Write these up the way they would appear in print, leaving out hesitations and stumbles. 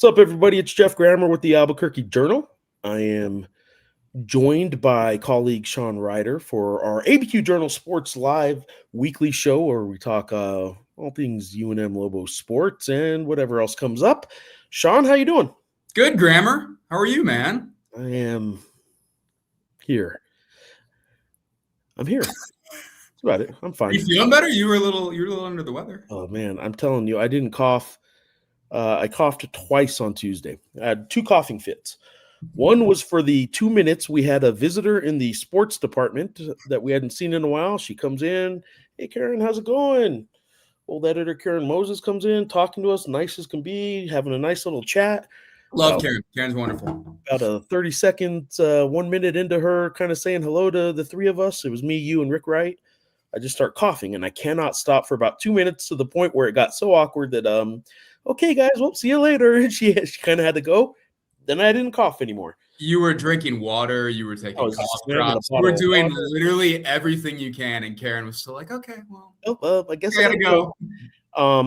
What's up, everybody? It's Geoff Grammer with the Albuquerque Journal. I am joined by colleague Sean Reider for our ABQJournal Sports live weekly show where we talk all things UNM Lobo sports and whatever else comes up. Sean, how you doing? Good, Grammer. How are you, man? I am here. I'm here. That's about it. I'm fine. You feeling better? You were a little under the weather. Oh man, I'm telling you, I didn't cough. I coughed twice on Tuesday. I had 2 coughing fits. One was for the 2 minutes. We had a visitor in the sports department that we hadn't seen in a while. She comes in. Hey, Karen, how's it going? Old editor Karen Moses comes in, talking to us, nice as can be, having a nice little chat. Love Karen. Karen's wonderful. About a 30 seconds, 1 minute into her kind of saying hello to the 3 of us. It was me, you, and Rick Wright. I just start coughing, and I cannot stop for about 2 minutes to the point where it got so awkward that, okay, guys, well, see you later. And she kind of had to go. Then I didn't cough anymore. You were drinking water. You were taking cough drops. You were doing literally everything you can. And Karen was still like, okay, well. I guess I gotta go.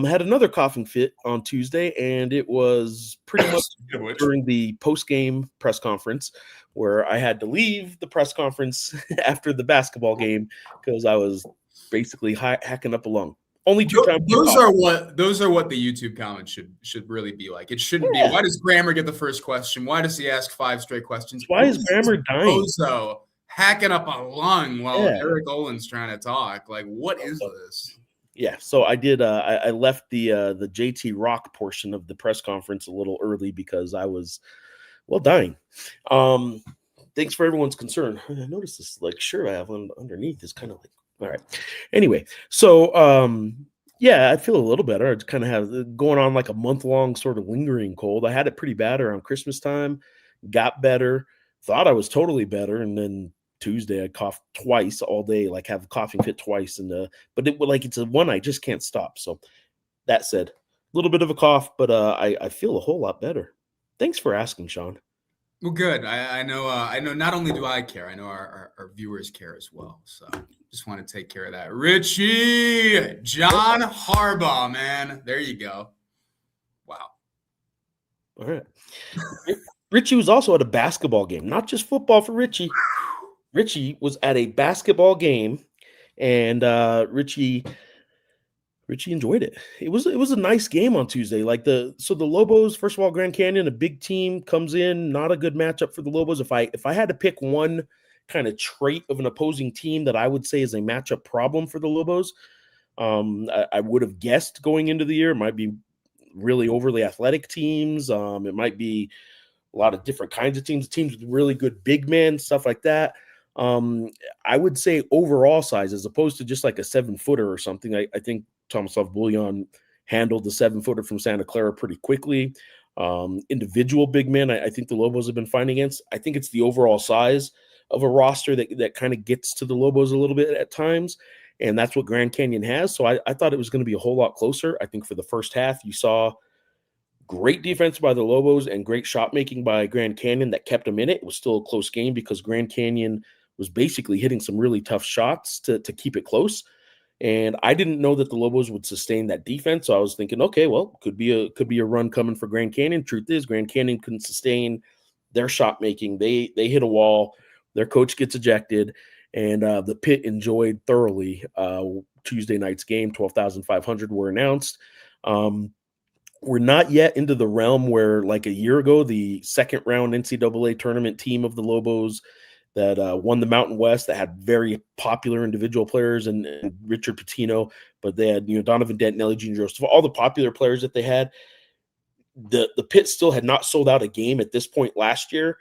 Had another coughing fit on Tuesday, and it was pretty much during the post-game press conference where I had to leave the press conference after the basketball game because I was basically hacking up a lung. Only 2 times. Those are what the YouTube comments should really be like. It shouldn't be. Why does Grammer get the first question? Why does he ask 5 straight questions? Why is Grammer dying? Also, hacking up a lung while Eric Olin's trying to talk. Like, what is this? Yeah, so I did. I left the JT Rock portion of the press conference a little early because I was, dying. Thanks for everyone's concern. I noticed this shirt I have underneath is kind of like. All right. Anyway, so I feel a little better. I kind of have going on like a month-long sort of lingering cold. I had it pretty bad around Christmas time, got better, thought I was totally better, and then Tuesday I coughed twice all day, like have a coughing fit twice, and but it's a one I just can't stop. So that said, a little bit of a cough, but I feel a whole lot better. Thanks for asking, Sean. Well, good. I know. Not only do I care, I know our viewers care as well. So just want to take care of that. Richie, John Harbaugh, man. There you go. Wow. All right. Richie was also at a basketball game, not just football for Richie. Richie was at a basketball game, and Richie enjoyed it. It was a nice game on Tuesday. The Lobos, first of all, Grand Canyon, a big team comes in, not a good matchup for the Lobos. If I had to pick one kind of trait of an opposing team that I would say is a matchup problem for the Lobos, I would have guessed going into the year it might be really overly athletic teams. It might be a lot of different kinds of teams with really good big men, stuff like that. I would say overall size, as opposed to just like a 7-footer or something. I think Tomislav Buljan handled the 7-footer from Santa Clara pretty quickly. Individual big men, I think the Lobos have been fighting against. I think it's the overall size of a roster that kind of gets to the Lobos a little bit at times, and that's what Grand Canyon has. So I thought it was going to be a whole lot closer. I think for the first half, you saw great defense by the Lobos and great shot making by Grand Canyon that kept them in it. It was still a close game because Grand Canyon was basically hitting some really tough shots to keep it close. And I didn't know that the Lobos would sustain that defense. So I was thinking, okay, well, could be a run coming for Grand Canyon. Truth is, Grand Canyon couldn't sustain their shot making. They hit a wall. Their coach gets ejected, and the Pit enjoyed thoroughly Tuesday night's game. 12,500 were announced. We're not yet into the realm where, like a year ago, the second round NCAA tournament team of the Lobos that won the Mountain West, that had very popular individual players and Richard Pitino, but they had Donovan Dent, Nelly Jean Joseph, all the popular players that they had. The Pit still had not sold out a game at this point last year,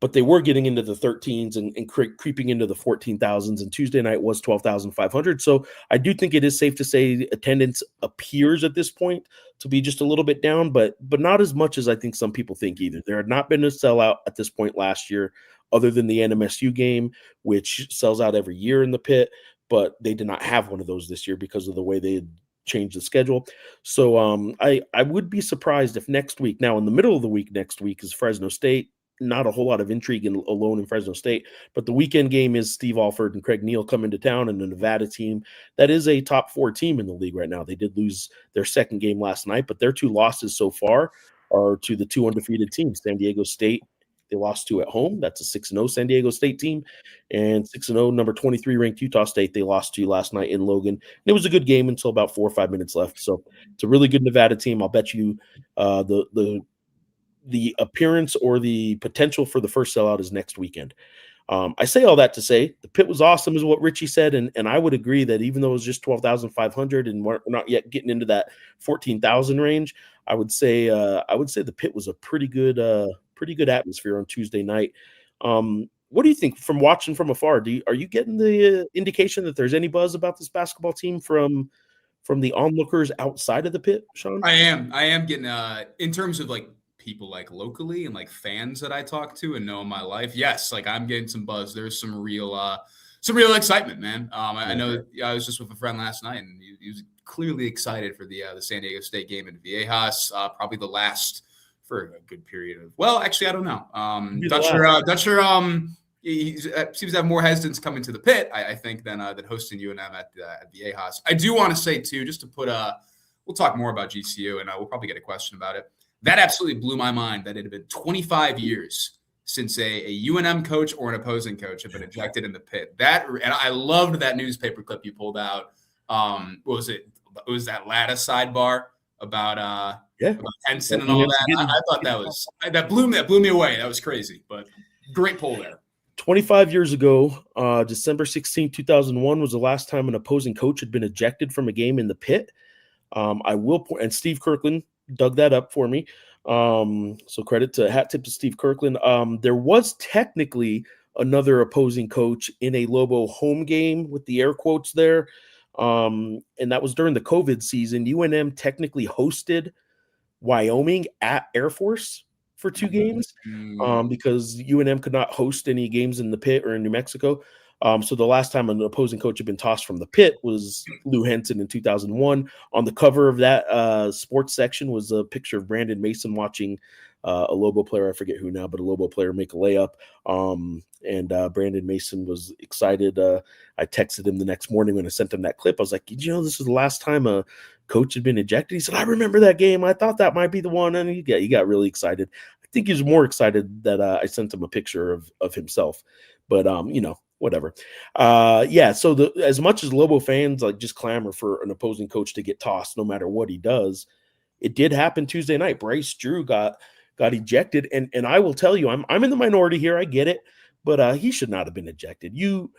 but they were getting into the 13s and creeping into the 14,000s, and Tuesday night was 12,500. So I do think it is safe to say attendance appears at this point to be just a little bit down, but not as much as I think some people think either. There had not been a sellout at this point last year, other than the NMSU game, which sells out every year in the Pit, but they did not have one of those this year because of the way they had changed the schedule. So I would be surprised if next week, now in the middle of the week next week is Fresno State. Not a whole lot of intrigue alone in Fresno State, but the weekend game is Steve Alford and Craig Neal come into town, and the Nevada team that is a top 4 team in the league right now. They did lose their second game last night, but their 2 losses so far are to the 2 undefeated teams. San Diego State, they lost to at home. That's a 6-0 San Diego State team. And 6-0, number 23 ranked Utah State, they lost to last night in Logan. And it was a good game until about 4 or 5 minutes left. So it's a really good Nevada team. I'll bet you the appearance or the potential for the first sellout is next weekend. I say all that to say the pit was awesome, is what Richie said, and I would agree that even though it was just 12,500 and we're not yet getting into that 14,000 range, I would say the pit was a pretty good atmosphere on Tuesday night. What do you think from watching from afar? Are you getting the indication that there's any buzz about this basketball team from the onlookers outside of the pit, Sean? I am getting in terms of like people like locally and like fans that I talk to and know in my life. Yes, like I'm getting some buzz. There's some real excitement, man. I know I was just with a friend last night and he was clearly excited for the San Diego State game in Viejas, probably the last for a good period of. Well, actually, I don't know. Dutcher. He seems to have more hesitance coming to the pit, I think, than hosting UNM at Viejas. I do want to say too, just to put we'll talk more about GCU and we'll probably get a question about it. That absolutely blew my mind that it had been 25 years since a UNM coach or an opposing coach had been ejected in the pit. And I loved that newspaper clip you pulled out. What was it? It was that Latta sidebar about Henson and all that. I thought that blew me away. That was crazy, but great pull there. 25 years ago, December 16, 2001 was the last time an opposing coach had been ejected from a game in the pit. I will point, and Steve Kirkland dug that up for me. So hat tip to Steve Kirkland. There was technically another opposing coach in a Lobo home game with the air quotes there. And that was during the COVID season. UNM technically hosted Wyoming at Air Force for 2 games because UNM could not host any games in the pit or in New Mexico. So the last time an opposing coach had been tossed from the pit was Lou Henson in 2001. On the cover of that sports section was a picture of Brandon Mason watching a Lobo player, I forget who now, but a Lobo player make a layup. And Brandon Mason was excited. I texted him the next morning when I sent him that clip. I was like, did you know this is the last time a coach had been ejected? He said, I remember that game. I thought that might be the one. And he got really excited. I think he was more excited that I sent him a picture of himself. But, whatever. So as much as Lobo fans like just clamor for an opposing coach to get tossed no matter what he does, it did happen Tuesday night. Bryce Drew got ejected, and I will tell you, I'm in the minority here. I get it, but he should not have been ejected. You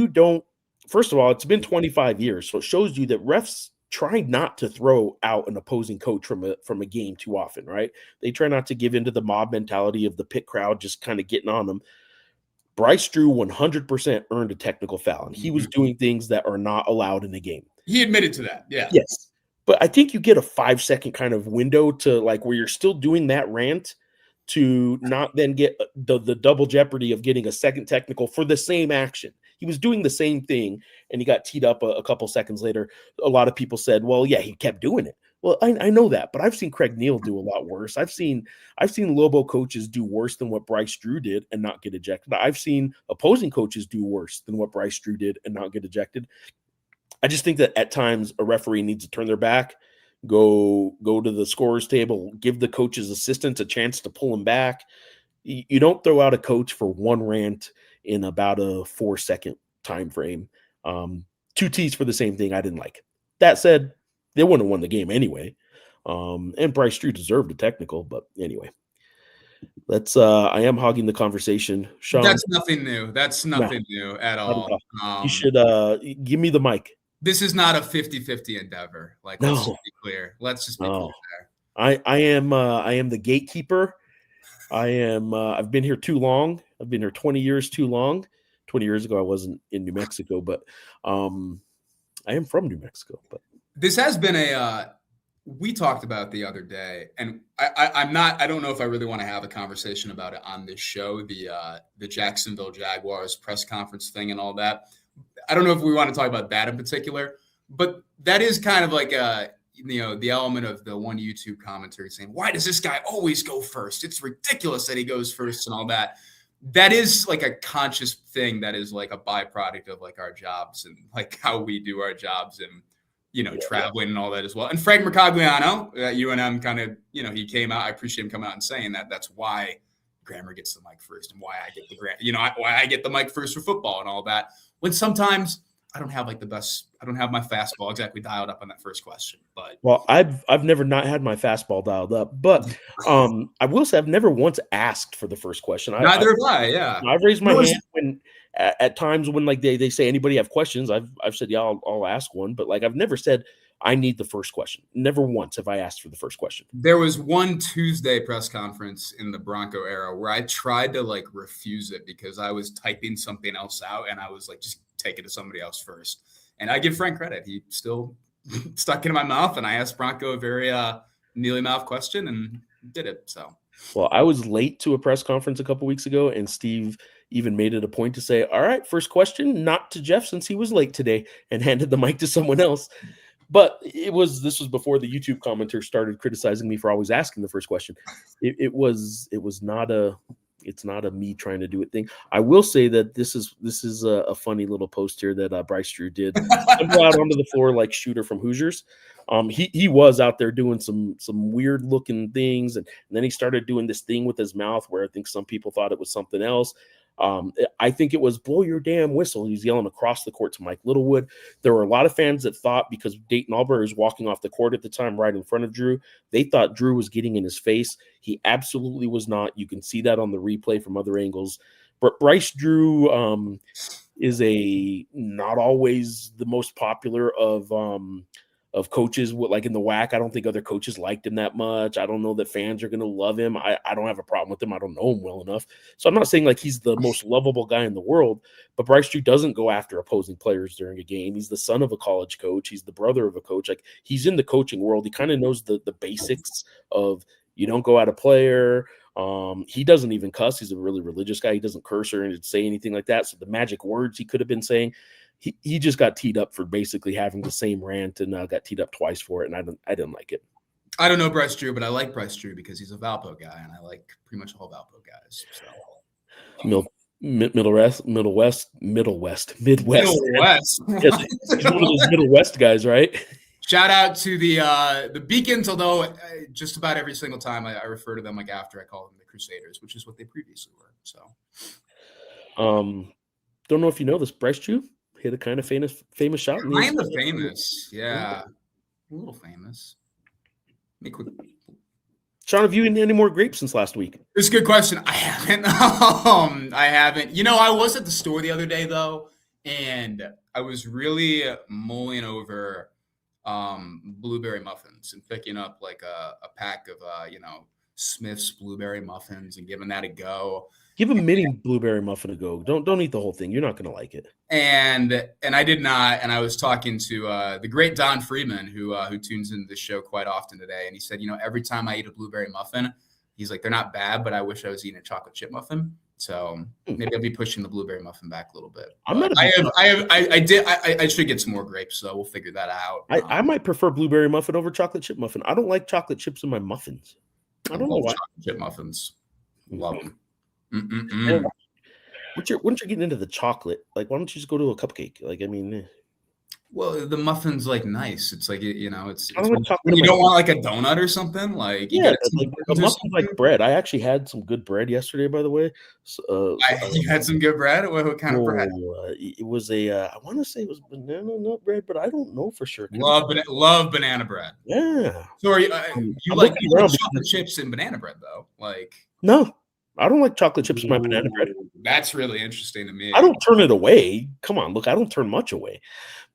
don't. First of all, it's been 25 years, so it shows you that refs try not to throw out an opposing coach from a game too often, right? They try not to give into the mob mentality of the pit crowd just kind of getting on them. Bryce Drew 100% earned a technical foul, and he was doing things that are not allowed in the game. He admitted to that, yeah. Yes, but I think you get a 5-second kind of window to like where you're still doing that rant to not then get the double jeopardy of getting a second technical for the same action. He was doing the same thing, and he got teed up a couple seconds later. A lot of people said, well, yeah, he kept doing it. Well, I know that, but I've seen Craig Neal do a lot worse. I've seen Lobo coaches do worse than what Bryce Drew did and not get ejected. I've seen opposing coaches do worse than what Bryce Drew did and not get ejected. I just think that at times a referee needs to turn their back, go to the scorer's table, give the coach's assistants a chance to pull him back. You don't throw out a coach for one rant in about a 4-second time frame. 2 T's for the same thing I didn't like. That said, they wouldn't have won the game anyway. And Bryce Drew deserved a technical, but anyway. I am hogging the conversation. Sean. That's nothing new. That's nothing new at all. You should give me the mic. This is not a 50-50 endeavor. Like, let's just be clear. Let's just be clear there. I am the gatekeeper. I've been here too long. I've been here 20 years too long. 20 years ago, I wasn't in New Mexico, but I am from New Mexico, but this has been we talked about the other day, and I don't know if I really want to have a conversation about it on this show, the Jacksonville Jaguars press conference thing and all that. I don't know if we want to talk about that in particular, but that is kind of like the element of the one YouTube commentary saying, why does this guy always go first? It's ridiculous that he goes first and all that. That is like a conscious thing that is like a byproduct of like our jobs and like how we do our jobs. And traveling and all that as well. And Frank Mercogliano at UNM kind of, he came out. I appreciate him coming out and saying that that's why Grammer gets the mic first and why I get why I get the mic first for football and all that. When sometimes I don't have I don't have my fastball exactly dialed up on that first question. But I've never not had my fastball dialed up, but I will say I've never once asked for the first question. Neither have I. Yeah, I've raised my hand when at times when like they say anybody have questions. I've said yeah I'll ask one, but like I've never said I need the first question. Never once have I asked for the first question. There was one Tuesday press conference in the Bronco era where I tried to like refuse it because I was typing something else out and I was like, just take it to somebody else first. And I give Frank credit. He still stuck it in my mouth and I asked Bronco a very mealy-mouthed question and did it. So, well, I was late to a press conference a couple weeks ago and Steve even made it a point to say, all right, first question, not to Geoff since he was late today, and handed the mic to someone else. But this was before the YouTube commenters started criticizing me for always asking the first question. It's not a me trying to do it thing. I will say that this is a funny little post here that Bryce Drew did. Go out onto the floor like Shooter from Hoosiers. He was out there doing some weird looking things, and then he started doing this thing with his mouth where I think some people thought it was something else. I think it was blow your damn whistle. He's yelling across the court to Mike Littlewood. There were a lot of fans that thought because Dayton Albury was walking off the court at the time right in front of Drew, they thought Drew was getting in his face. He absolutely was not. You can see that on the replay from other angles. But Bryce Drew is not always the most popular of coaches, like in the WAC. I don't think other coaches liked him that much. I don't know that fans are going to love him. I don't have a problem with him. I don't know him well enough. So I'm not saying like he's the most lovable guy in the world, but Bryce Drew doesn't go after opposing players during a game. He's the son of a college coach. He's the brother of a coach. Like he's in the coaching world. He kind of knows the basics of you don't go at a player. He doesn't even cuss. He's a really religious guy. He doesn't curse or say anything like that. So the magic words he could have been saying, he just got teed up for basically having the same rant and got teed up twice for it, and I didn't like it. I don't know Bryce Drew, but I like Bryce Drew because he's a Valpo guy, and I like pretty much all Valpo guys. So. Midwest. Yes, he's one of those Middle West guys, right? Shout out to the Beacons, although just about every single time I refer to them like after I call them the Crusaders, which is what they previously were. So, don't know if you know this, Bryce Drew hit a kind of famous shot. Kind of famous, yeah, a little famous. Sean, have you eaten any more grapes since last week? It's a good question. I haven't. I haven't. I was at the store the other day though, and I was really mulling over blueberry muffins and picking up like a pack of Smith's blueberry muffins and giving that a go. Give a mini blueberry muffin a go. Don't eat the whole thing. You're not going to like it. And I did not. And I was talking to the great Don Freeman, who tunes into the show quite often today. And he said, every time I eat a blueberry muffin, he's like, they're not bad, but I wish I was eating a chocolate chip muffin. So maybe I'll be pushing the blueberry muffin back a little bit. I should get some more grapes, so we'll figure that out. I might prefer blueberry muffin over chocolate chip muffin. I don't like chocolate chips in my muffins. I don't know why. Chocolate chip muffins. Love them. Once you're getting into the chocolate, like, why don't you just go to a cupcake? Like, I mean, well, the muffin's like nice. It's like it's I don't when you don't want like a donut or something. Like a muffin's like bread. I actually had some good bread yesterday, by the way. So, you had some good bread. What kind of bread? It was I want to say it was banana nut bread, but I don't know for sure. Love banana bread. Yeah. So you like chocolate chips and banana bread though? Like no. I don't like chocolate chips in my banana bread. That's really interesting to me. I don't turn it away. Come on, look, I don't turn much away.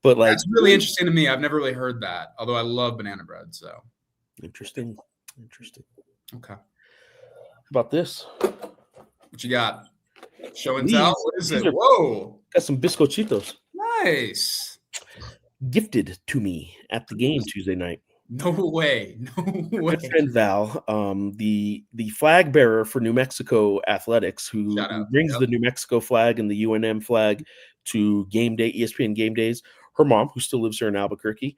But like, that's really interesting to me. I've never really heard that. Although I love banana bread, so interesting. Okay. How about this? What you got? Show and tell. What is it? Whoa! Got some bizcochitos. Nice. Gifted to me at the game Tuesday night. No way. My friend Val, the flag bearer for New Mexico athletics, who brings the New Mexico flag and the UNM flag to game day, ESPN game days. Her mom, who still lives here in Albuquerque,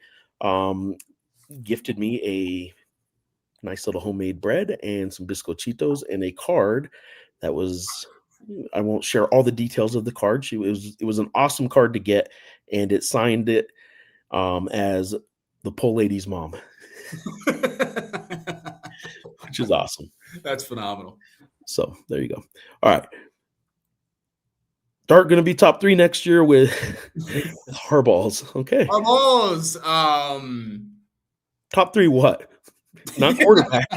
gifted me a nice little homemade bread and some bizcochitos and a card that was, I won't share all the details of the card. It was an awesome card to get, and it signed it as the pole lady's mom, which is awesome. That's phenomenal. So there you go. All right. Dart going to be top 3 next year with Harbaugh's. Okay. Harbaugh's. Top 3 what? Not quarterback.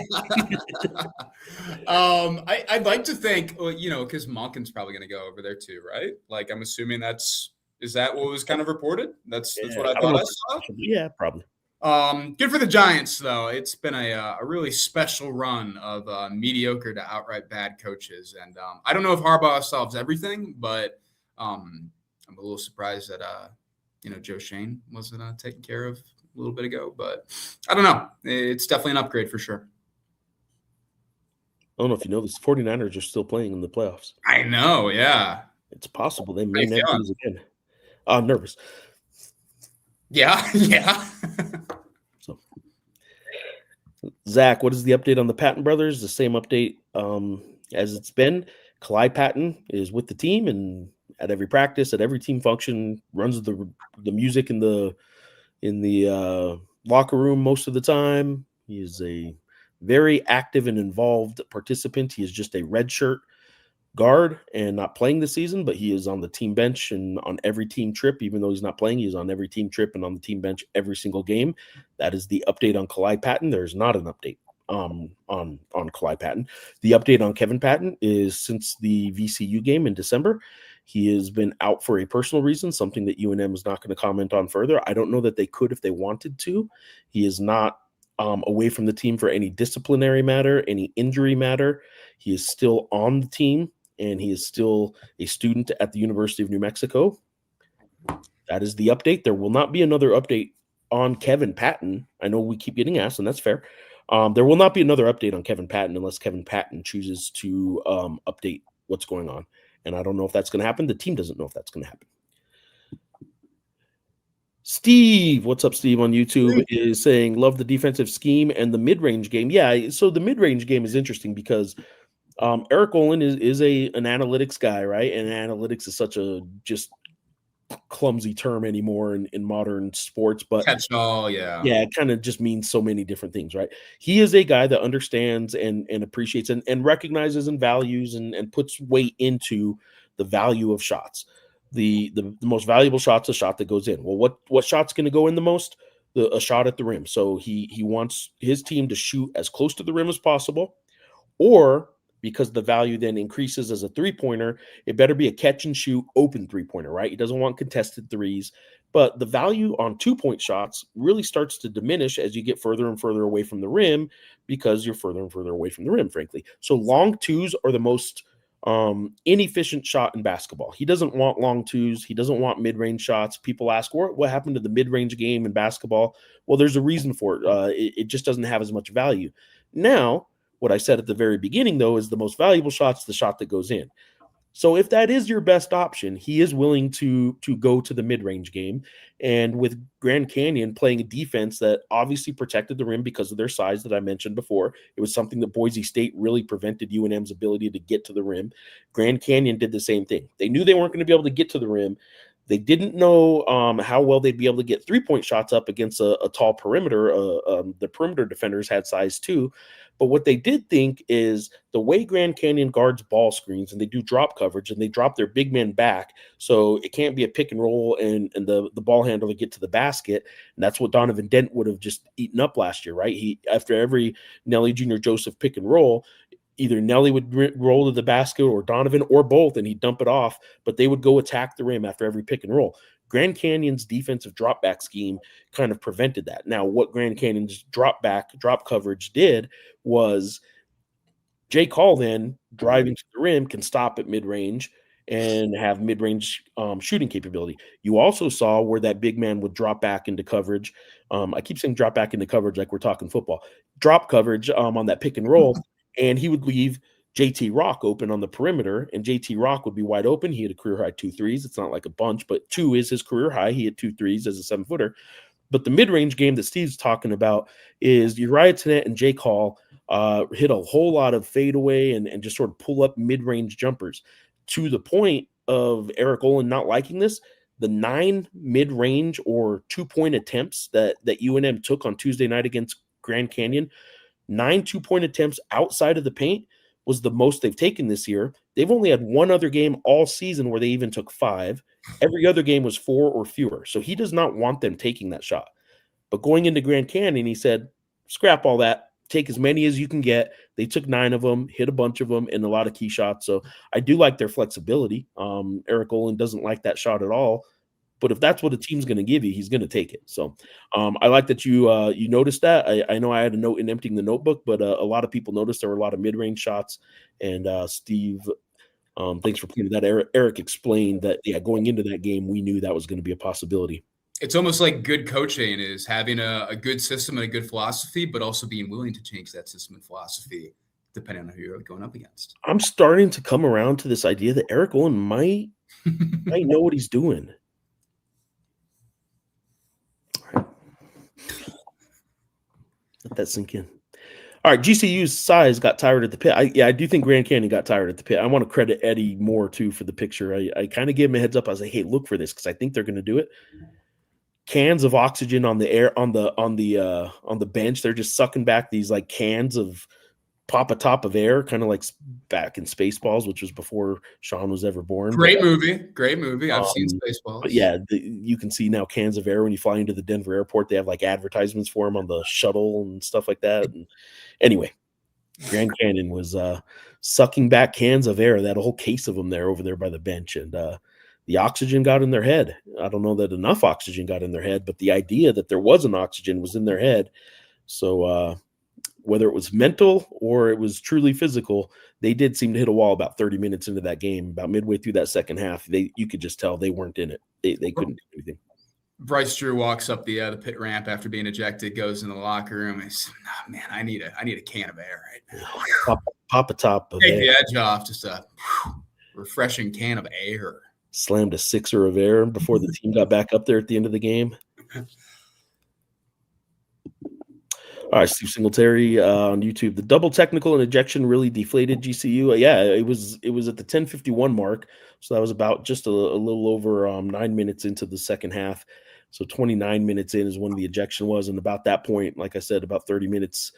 I'd like to think, because Monken's probably going to go over there too, right? Like, I'm assuming is that what was kind of reported? That's what I thought I saw. Yeah, probably. Good for the Giants, though. It's been a really special run of mediocre to outright bad coaches, and I don't know if Harbaugh solves everything, but I'm a little surprised that Joe Shane wasn't taken care of a little bit ago. But I don't know. It's definitely an upgrade for sure. I don't know if you know this. 49ers are still playing in the playoffs. I know, yeah. It's possible they may never lose again. I'm nervous. Yeah. So, Zach, what is the update on the Patton brothers? The same update as it's been. Kalai Patton is with the team and at every practice, at every team function, runs the music in the locker room most of the time. He is a very active and involved participant. He is just a redshirt guard and not playing this season, but he is on the team bench and on every team trip. Even though he's not playing, he's on every team trip and on the team bench every single game. That is the update on Kalai Patton. There's not an update on Kalai Patton. The update on Kevin Patton is since the VCU game in December, he has been out for a personal reason, something that UNM is not going to comment on further. I don't know that they could if they wanted to. He is not away from the team for any disciplinary matter, any injury matter. He is still on the team, and he is still a student at the University of New Mexico. That is the update. There will not be another update on Kevin Patton. I know we keep getting asked, and that's fair. There will not be another update on Kevin Patton unless Kevin Patton chooses to update what's going on. And I don't know if that's going to happen. The team doesn't know if that's going to happen. Steve, what's up, Steve, on YouTube, is saying, love the defensive scheme and the mid-range game. Yeah, so the mid-range game is interesting because Eric Olin is an analytics guy, right? And analytics is such a just clumsy term anymore in modern sports. But catch-all, yeah. Yeah, it kind of just means so many different things, right? He is a guy that understands and appreciates and recognizes and values and puts weight into the value of shots. The most valuable shot's a shot that goes in. Well, what shot's going to go in the most? A shot at the rim. So he wants his team to shoot as close to the rim as possible, or because the value then increases as a three-pointer, it better be a catch-and-shoot open three-pointer, right? He doesn't want contested threes. But the value on two-point shots really starts to diminish as you get further and further away from the rim because you're further and further away from the rim, frankly. So long twos are the most inefficient shot in basketball. He doesn't want long twos. He doesn't want mid-range shots. People ask, what happened to the mid-range game in basketball? Well, there's a reason for it. It just doesn't have as much value. Now, what I said at the very beginning, though, is the most valuable shot's the shot that goes in. So if that is your best option, he is willing to go to the mid-range game. And with Grand Canyon playing a defense that obviously protected the rim because of their size that I mentioned before, it was something that Boise State really prevented UNM's ability to get to the rim. Grand Canyon did the same thing. They knew they weren't going to be able to get to the rim. They didn't know how well they'd be able to get three-point shots up against a tall perimeter. The perimeter defenders had size too. But what they did think is the way Grand Canyon guards ball screens, and they do drop coverage, and they drop their big men back, so it can't be a pick and roll and the ball handler to get to the basket. And that's what Donovan Dent would have just eaten up last year, right? He, after every Nelly Jr. Joseph pick and roll, either Nelly would roll to the basket or Donovan or both, and he'd dump it off, but they would go attack the rim after every pick and roll. Grand Canyon's defensive drop back scheme kind of prevented that. Now, what Grand Canyon's drop coverage did was Jake Hall then driving to the rim can stop at mid-range and have mid-range shooting capability. You also saw where that big man would drop back into coverage. I keep saying drop back into coverage like we're talking football. Drop coverage on that pick and roll, and he would leave JT Rock open on the perimeter, and JT Rock would be wide open. He had a career-high 2 threes. It's not like a bunch, but 2 is his career high. He had 2 threes as a 7-footer. But the mid-range game that Steve's talking about is Uriah Tenet and Jake Hall hit a whole lot of fadeaway and just sort of pull up mid-range jumpers to the point of Eric Olin not liking this. the 9 mid-range or 2-point attempts that UNM took on Tuesday night against Grand Canyon, 9 2-point attempts outside of the paint was the most they've taken this year. They've only had one other game all season where they even took 5. Every other game was 4 or fewer. So he does not want them taking that shot. But going into Grand Canyon, he said, scrap all that. Take as many as you can get. They took 9 of them, hit a bunch of them, and a lot of key shots. So I do like their flexibility. Eric Olin doesn't like that shot at all. But if that's what a team's going to give you, he's going to take it. So I like that you noticed that. I know I had a note in emptying the notebook, but a lot of people noticed there were a lot of mid-range shots. And Steve, thanks for pointing that. Eric explained that, going into that game, we knew that was going to be a possibility. It's almost like good coaching is having a good system and a good philosophy, but also being willing to change that system and philosophy depending on who you're going up against. I'm starting to come around to this idea that Eric Olin might know what he's doing. Let that sink in. All right, GCU's size got tired at the pit. I do think Grand Canyon got tired at the pit. I want to credit Eddie more too for the picture. I kind of gave him a heads up. I was like, hey, look for this because I think they're going to do it. Cans of oxygen on the air on the bench. They're just sucking back these like cans of pop a top of air, kind of like back in Spaceballs, which was before Sean was ever born. Great movie. I've seen Spaceballs. But yeah, you can see now cans of air when you fly into the Denver airport. They have like advertisements for them on the shuttle and stuff like that. And anyway, Grand Canyon was sucking back cans of air. They had a whole case of them there over there by the bench, and the oxygen got in their head. I don't know that enough oxygen got in their head, but the idea that there wasn't oxygen was in their head. So whether it was mental or it was truly physical, they did seem to hit a wall about 30 minutes into that game. About midway through that second half, you could just tell they weren't in it. They couldn't do anything. Bryce Drew walks up the pit ramp after being ejected, goes in the locker room, and says, "Oh, man, I need a can of air right now. Pop a top of Take air. the edge off, just a refreshing can of air." Slammed a 6er of air before the team got back up there at the end of the game. All right, Steve Singletary on YouTube. The double technical and ejection really deflated GCU. Yeah, it was at the 10:51 mark, so that was about just a little over 9 minutes into the second half. So 29 minutes in is when the ejection was, and about that point, like I said, about 30 minutes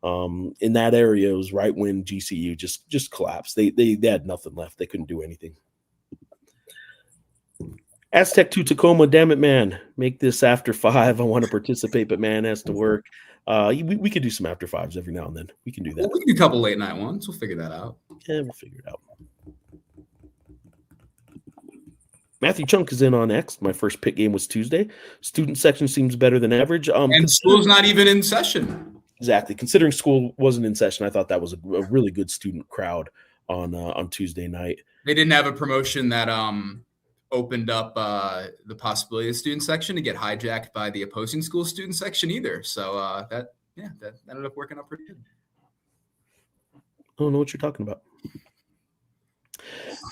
in that area was right when GCU just collapsed. They had nothing left. They couldn't do anything. Aztec to Tacoma, damn it, man. Make this after 5. I want to participate, but man, it has to work. We could do some after 5s every now and then. We can do that. Well, we can do a couple late night ones. We'll figure that out. Yeah, we'll figure it out. Matthew Chunk is in on X. My first pit game was Tuesday. Student section seems better than average. And school's not even in session. Exactly. Considering school wasn't in session, I thought that was a really good student crowd on Tuesday night. They didn't have a promotion that opened up the possibility of the student section to get hijacked by the opposing school student section either. So that ended up working out pretty good. I don't know what you're talking about.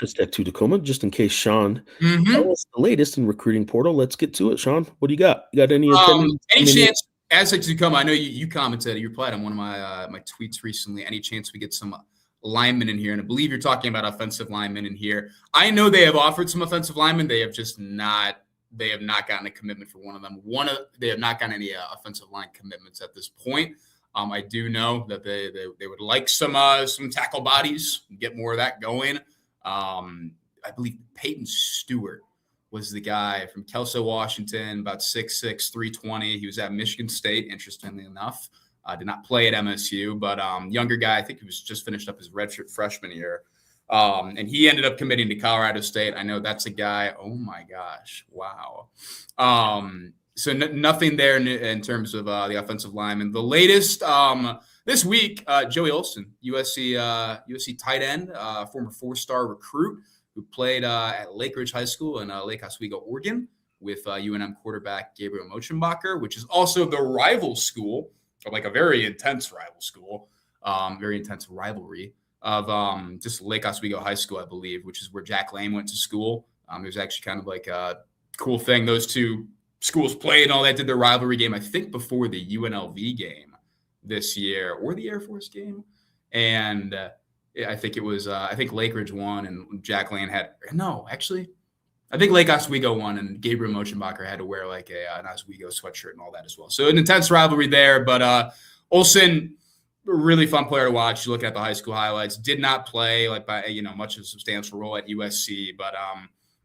Aztec to Tacoma, just in case Sean tell us the latest in recruiting portal. Let's get to it, Sean. What do you got? You got any chance Aztec to Tacoma? I know you commented, you replied on one of my tweets recently. Any chance we get some linemen in here? And I believe you're talking about offensive linemen in here. I know they have offered some offensive linemen. They have not gotten a commitment for one of them. They have not gotten any offensive line commitments at this point. I do know that they would like some tackle bodies, get more of that going. I believe Peyton Stewart was the guy from Kelso, Washington, about 6'6", 320. He was at Michigan State, interestingly enough. Did not play at MSU, but younger guy. I think he was just finished up his redshirt freshman year. And he ended up committing to Colorado State. I know that's a guy. Oh, my gosh. Wow. So nothing there in terms of the offensive lineman. The latest this week, Joey Olson, USC tight end, former 4-star recruit who played at Lake Ridge High School in Lake Oswego, Oregon, with UNM quarterback Gabriel Mochenbacher, which is also the rival school, like a very intense rival school, very intense rivalry of just Lake Oswego High School, I believe, which is where Jack Lane went to school. There's actually kind of like a cool thing. Those two schools played and all that, did their rivalry game, I think, before the UNLV game this year or the Air Force game. And I think it was, I think Lake Ridge won and Jack Lane had, no, actually, I think Lake Oswego won, and Gabriel Mochenbacher had to wear like an Oswego sweatshirt and all that as well. So an intense rivalry there. But Olsen, really fun player to watch. You look at the high school highlights. Did not play like by much of a substantial role at USC, but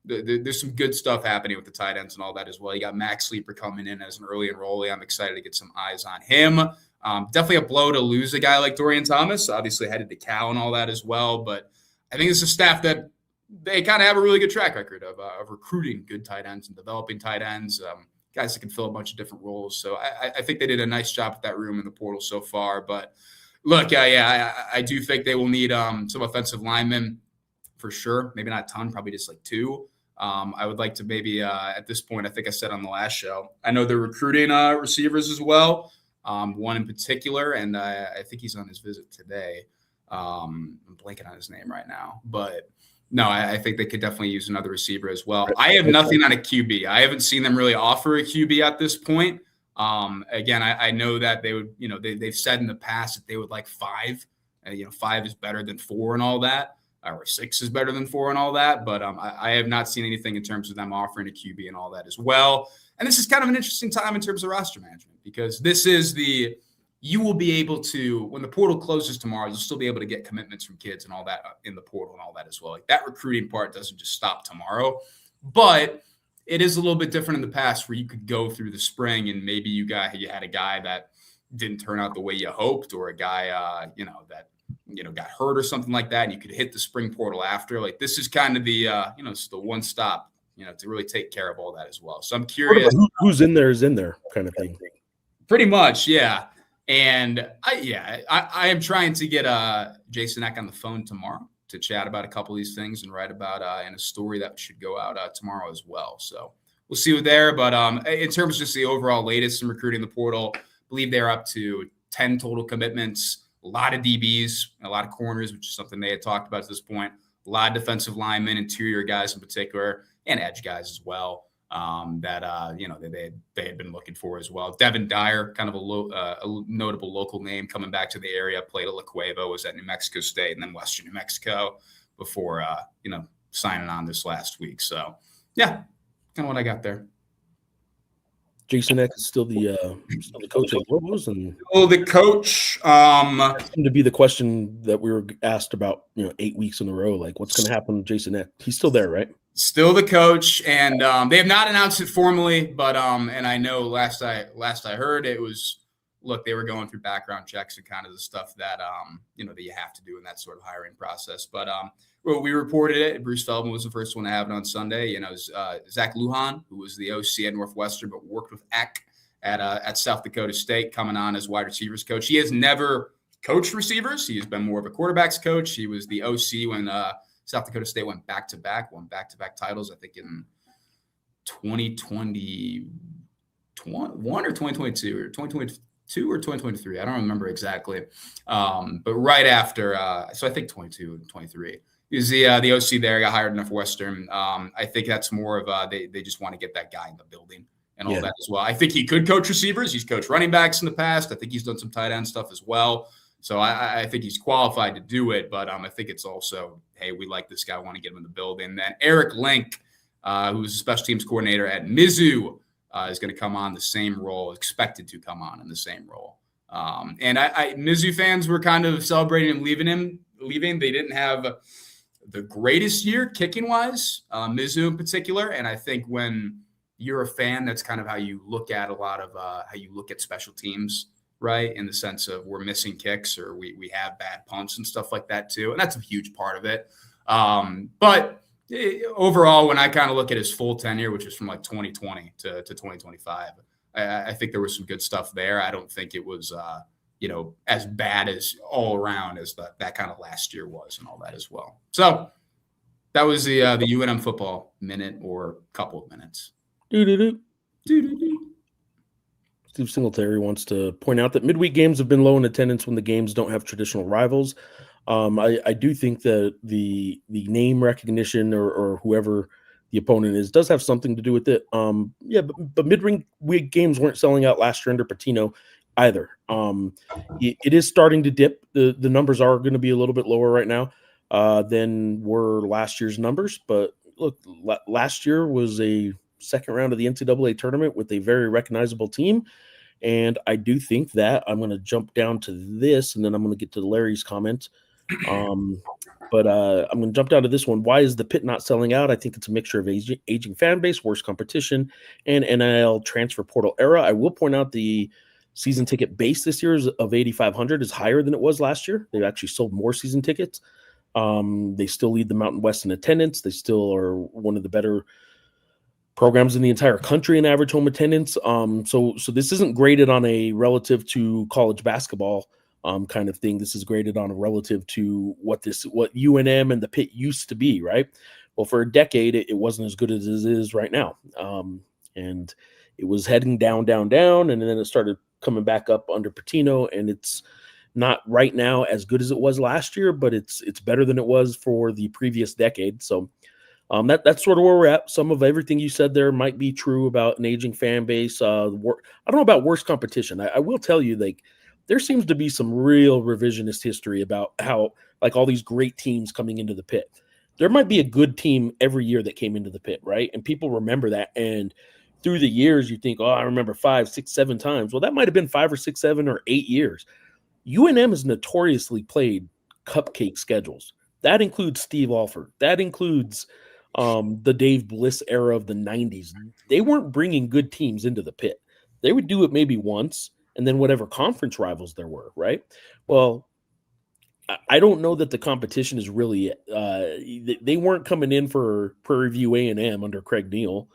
there's some good stuff happening with the tight ends and all that as well. You got Max Sleeper coming in as an early enrollee. I'm excited to get some eyes on him. Definitely a blow to lose a guy like Dorian Thomas. Obviously headed to Cal and all that as well, but I think it's a staff that they kind of have a really good track record of recruiting good tight ends and developing tight ends, guys that can fill a bunch of different roles. So I think they did a nice job with that room in the portal so far. But look, I do think they will need some offensive linemen for sure. Maybe not a ton, probably just like 2. I would like to maybe at this point, I think I said on the last show, I know they're recruiting receivers as well. One in particular, and I think he's on his visit today. I'm blanking on his name right now, but no, I think they could definitely use another receiver as well. I have nothing on a QB. I haven't seen them really offer a QB at this point. Again, I know that they would, they've said in the past that they would like 5. 5 is better than 4 and all that, or 6 is better than 4 and all that. But I have not seen anything in terms of them offering a QB and all that as well. And this is kind of an interesting time in terms of roster management, because this is you will be able to, when the portal closes tomorrow, you'll still be able to get commitments from kids and all that in the portal and all that as well. Like that recruiting part doesn't just stop tomorrow, but it is a little bit different in the past where you could go through the spring and maybe you had a guy that didn't turn out the way you hoped, or a guy, that, got hurt or something like that. And you could hit the spring portal after. Like this is kind of the, it's the one stop, to really take care of all that as well. So I'm curious. Who's in there is in there kind of thing. Pretty much. Yeah. And I am trying to get Jason Eck on the phone tomorrow to chat about a couple of these things and write about in a story that should go out tomorrow as well. So we'll see what there. But in terms of just the overall latest in recruiting the portal, I believe they're up to 10 total commitments, a lot of DBs, a lot of corners, which is something they had talked about at this point, a lot of defensive linemen, interior guys in particular, and edge guys as well. That they had been looking for as well. Devin Dyer, kind of a notable local name coming back to the area, played at La Cueva, was at New Mexico State and then Western New Mexico before signing on this last week. So yeah, kind of what I got there. Jason Eck is still the coach of Lobos, and the coach. That seemed to be the question that we were asked about, 8 weeks in a row. Like, what's going to happen to Jason Eck? He's still there, right? Still the coach, and they have not announced it formally, but and I know last I heard it was, look, they were going through background checks and kind of the stuff that that you have to do in that sort of hiring process. But we reported it. Bruce Feldman was the first one to have it on Sunday. Zach Lujan, who was the OC at Northwestern but worked with Eck at South Dakota State, coming on as wide receivers coach. He has never coached receivers. He has been more of a quarterbacks coach. He was the OC when South Dakota State won back-to-back titles, I think in 2021 or 2022 or 2022 or 2023. I don't remember exactly. But right after, so I think 22 and 23. He was the OC there, got hired enough Western. I think that's more of they just want to get that guy in the building and all that as well. I think he could coach receivers. He's coached running backs in the past. I think he's done some tight end stuff as well. So I think he's qualified to do it, but I think it's also, hey, we like this guy, want to get him in the building. Then Eric Link, who's a special teams coordinator at Mizzou, is going to come on the same role, expected to come on in the same role. And Mizzou fans were kind of celebrating him leaving. They didn't have the greatest year kicking-wise, Mizzou in particular. And I think when you're a fan, that's kind of how you look at a lot of how you look at special teams, right? In the sense of we're missing kicks or we have bad punts and stuff like that too. And that's a huge part of it. But overall, when I kind of look at his full tenure, which is from like 2020 to 2025, I think there was some good stuff there. I don't think it was, as bad as all around as that kind of last year was and all that as well. So that was the UNM football minute or couple of minutes. Steve Singletary wants to point out that midweek games have been low in attendance when the games don't have traditional rivals. I do think that the name recognition or whoever the opponent is does have something to do with it. But midweek games weren't selling out last year under Patino either. It is starting to dip. The numbers are going to be a little bit lower right now than were last year's numbers, but look, last year was a second round of the NCAA tournament with a very recognizable team. And I do think that I'm going to jump down to this, and then I'm going to get to Larry's comment. But I'm going to jump down to this one. Why is the pit not selling out? I think it's a mixture of aging fan base, worse competition, and NIL transfer portal era. I will point out the season ticket base this year of 8,500 is higher than it was last year. They've actually sold more season tickets. They still lead the Mountain West in attendance. They still are one of the better programs in the entire country in average home attendance. So this isn't graded on a relative to college basketball kind of thing. This is graded on a relative to what UNM and the pit used to be, right? Well, for a decade, it wasn't as good as it is right now. And it was heading down, and then it started coming back up under Pitino, and it's not right now as good as it was last year, but it's better than it was for the previous decade. So that's sort of where we're at. Some of everything you said there might be true about an aging fan base. I don't know about worse competition. I will tell you, like, there seems to be some real revisionist history about how, like, all these great teams coming into the pit. There might be a good team every year that came into the pit, right? And people remember that. And through the years, you think, oh, I remember 5, 6, 7 times. Well, that might have been 5 or 6, 7 or 8 years. UNM has notoriously played cupcake schedules. That includes Steve Alford. That includes the Dave Bliss era of the 90s. They weren't bringing good teams into the pit. They would do it maybe once, and then whatever conference rivals there were, right? Well, I don't know that the competition is really they weren't coming in for Prairie View A&M under Craig Neal.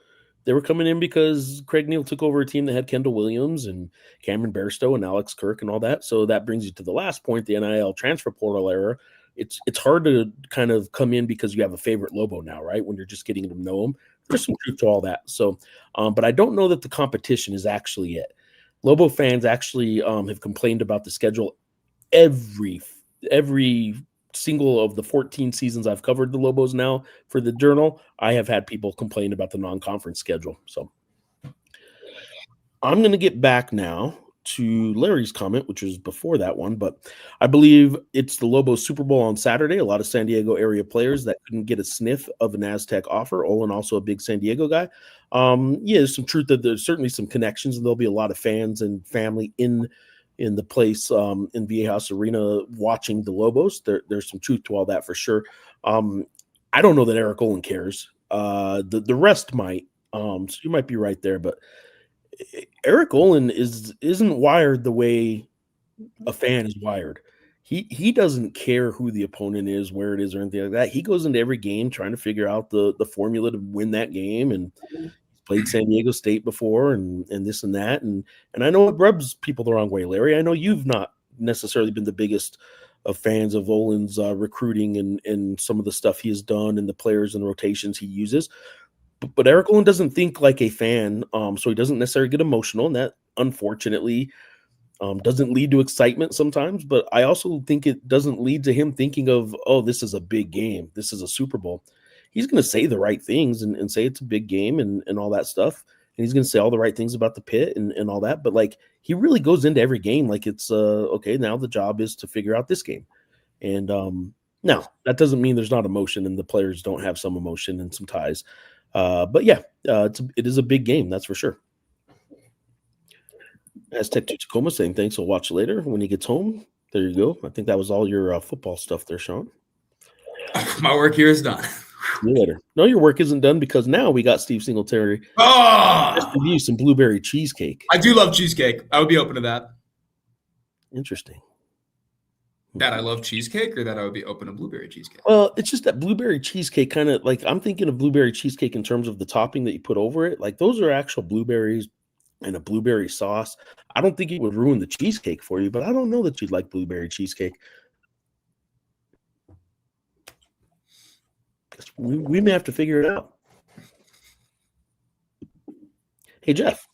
They were coming in because Craig Neal took over a team that had Kendall Williams and Cameron Bairstow and Alex Kirk and all that. So that brings you to the last point, the NIL transfer portal era. It's hard to kind of come in because you have a favorite Lobo now, right? When you're just getting to know them. There's some truth to all that. So, but I don't know that the competition is actually it. Lobo fans actually have complained about the schedule every single of the 14 seasons I've covered the Lobos now for the Journal. I have had people complain about the non-conference schedule. So I'm going to get back now to Larry's comment, which was before that one, but I believe it's the Lobos Super Bowl on Saturday. A lot of San Diego area players that couldn't get a sniff of an Aztec offer. Olin, also a big San Diego guy. Yeah, there's some truth that there's certainly some connections, and there'll be a lot of fans and family in the place in Viejas Arena watching the Lobos. There's some truth to all that for sure. I don't know that Eric Olin cares. The rest might. So you might be right there, but Eric Olin isn't wired the way a fan is wired. He doesn't care who the opponent is, where it is, or anything like that. He goes into every game trying to figure out the formula to win that game, and he's played San Diego State before, and this and that, and I know it rubs people the wrong way, Larry. I know you've not necessarily been the biggest of fans of Olin's recruiting and some of the stuff he has done and the players and rotations he uses. But Eric Olin doesn't think like a fan, so he doesn't necessarily get emotional, and that unfortunately doesn't lead to excitement sometimes. But I also think it doesn't lead to him thinking of, oh, this is a big game, this is a Super Bowl. He's going to say the right things and say it's a big game and all that stuff, and he's going to say all the right things about the pit and all that. But like, he really goes into every game like it's okay, now the job is to figure out this game. And now that doesn't mean there's not emotion and the players don't have some emotion and some ties. But yeah, it is a big game, that's for sure. Aztec to Tacoma saying thanks. I'll watch later when he gets home. There you go. I think that was all your football stuff there, Sean. My work here is done. See you later. No, your work isn't done because now we got Steve Singletary. Oh, some blueberry cheesecake. I do love cheesecake. I would be open to that. Interesting. That I love cheesecake, or that I would be open to blueberry cheesecake? Well, it's just that blueberry cheesecake kind of like, I'm thinking of blueberry cheesecake in terms of the topping that you put over it. Like, those are actual blueberries and a blueberry sauce. I don't think it would ruin the cheesecake for you, but I don't know that you'd like blueberry cheesecake. We may have to figure it out. Hey, Geoff.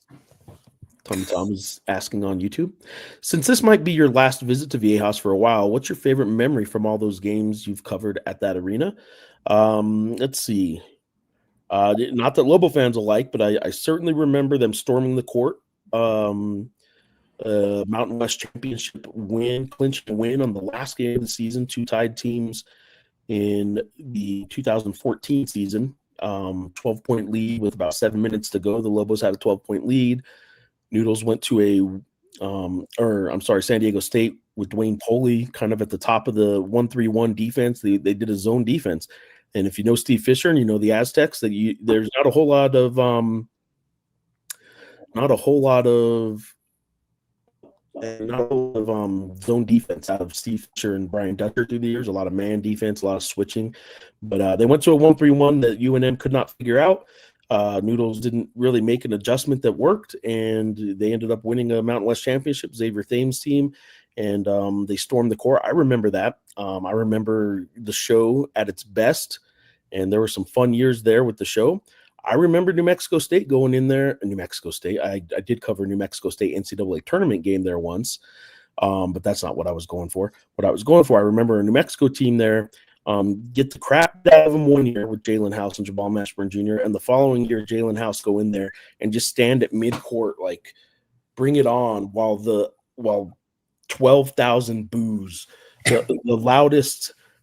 Tom is asking on YouTube. Since this might be your last visit to Viejas for a while, what's your favorite memory from all those games you've covered at that arena? Let's see. Not that Lobo fans will like, but I certainly remember them storming the court. Mountain West Championship clinching win on the last game of the season. Two tied teams in the 2014 season. 12-point lead with about 7 minutes to go. The Lobos had a 12-point lead. Noodles went to San Diego State with Dwayne Poley kind of at the top of the 1-3-1 defense. They did a zone defense. And if you know Steve Fisher and you know the Aztecs, there's not a whole lot of zone defense out of Steve Fisher and Brian Dutcher through the years. A lot of man defense, a lot of switching. But they went to a 1-3-1 that UNM could not figure out. Noodles didn't really make an adjustment that worked, and they ended up winning a Mountain West Championship, Xavier Thames team, and they stormed the court. I remember that. I remember the show at its best, and there were some fun years there with the show. I remember New Mexico State going in there. New Mexico State. I did cover New Mexico State NCAA tournament game there once, but that's not what I was going for. What I was going for, I remember a New Mexico team there get the crap out of them one year with Jalen House and Jabal Mashburn Jr., and the following year, Jalen House go in there and just stand at midcourt, like bring it on, while 12,000 boos. The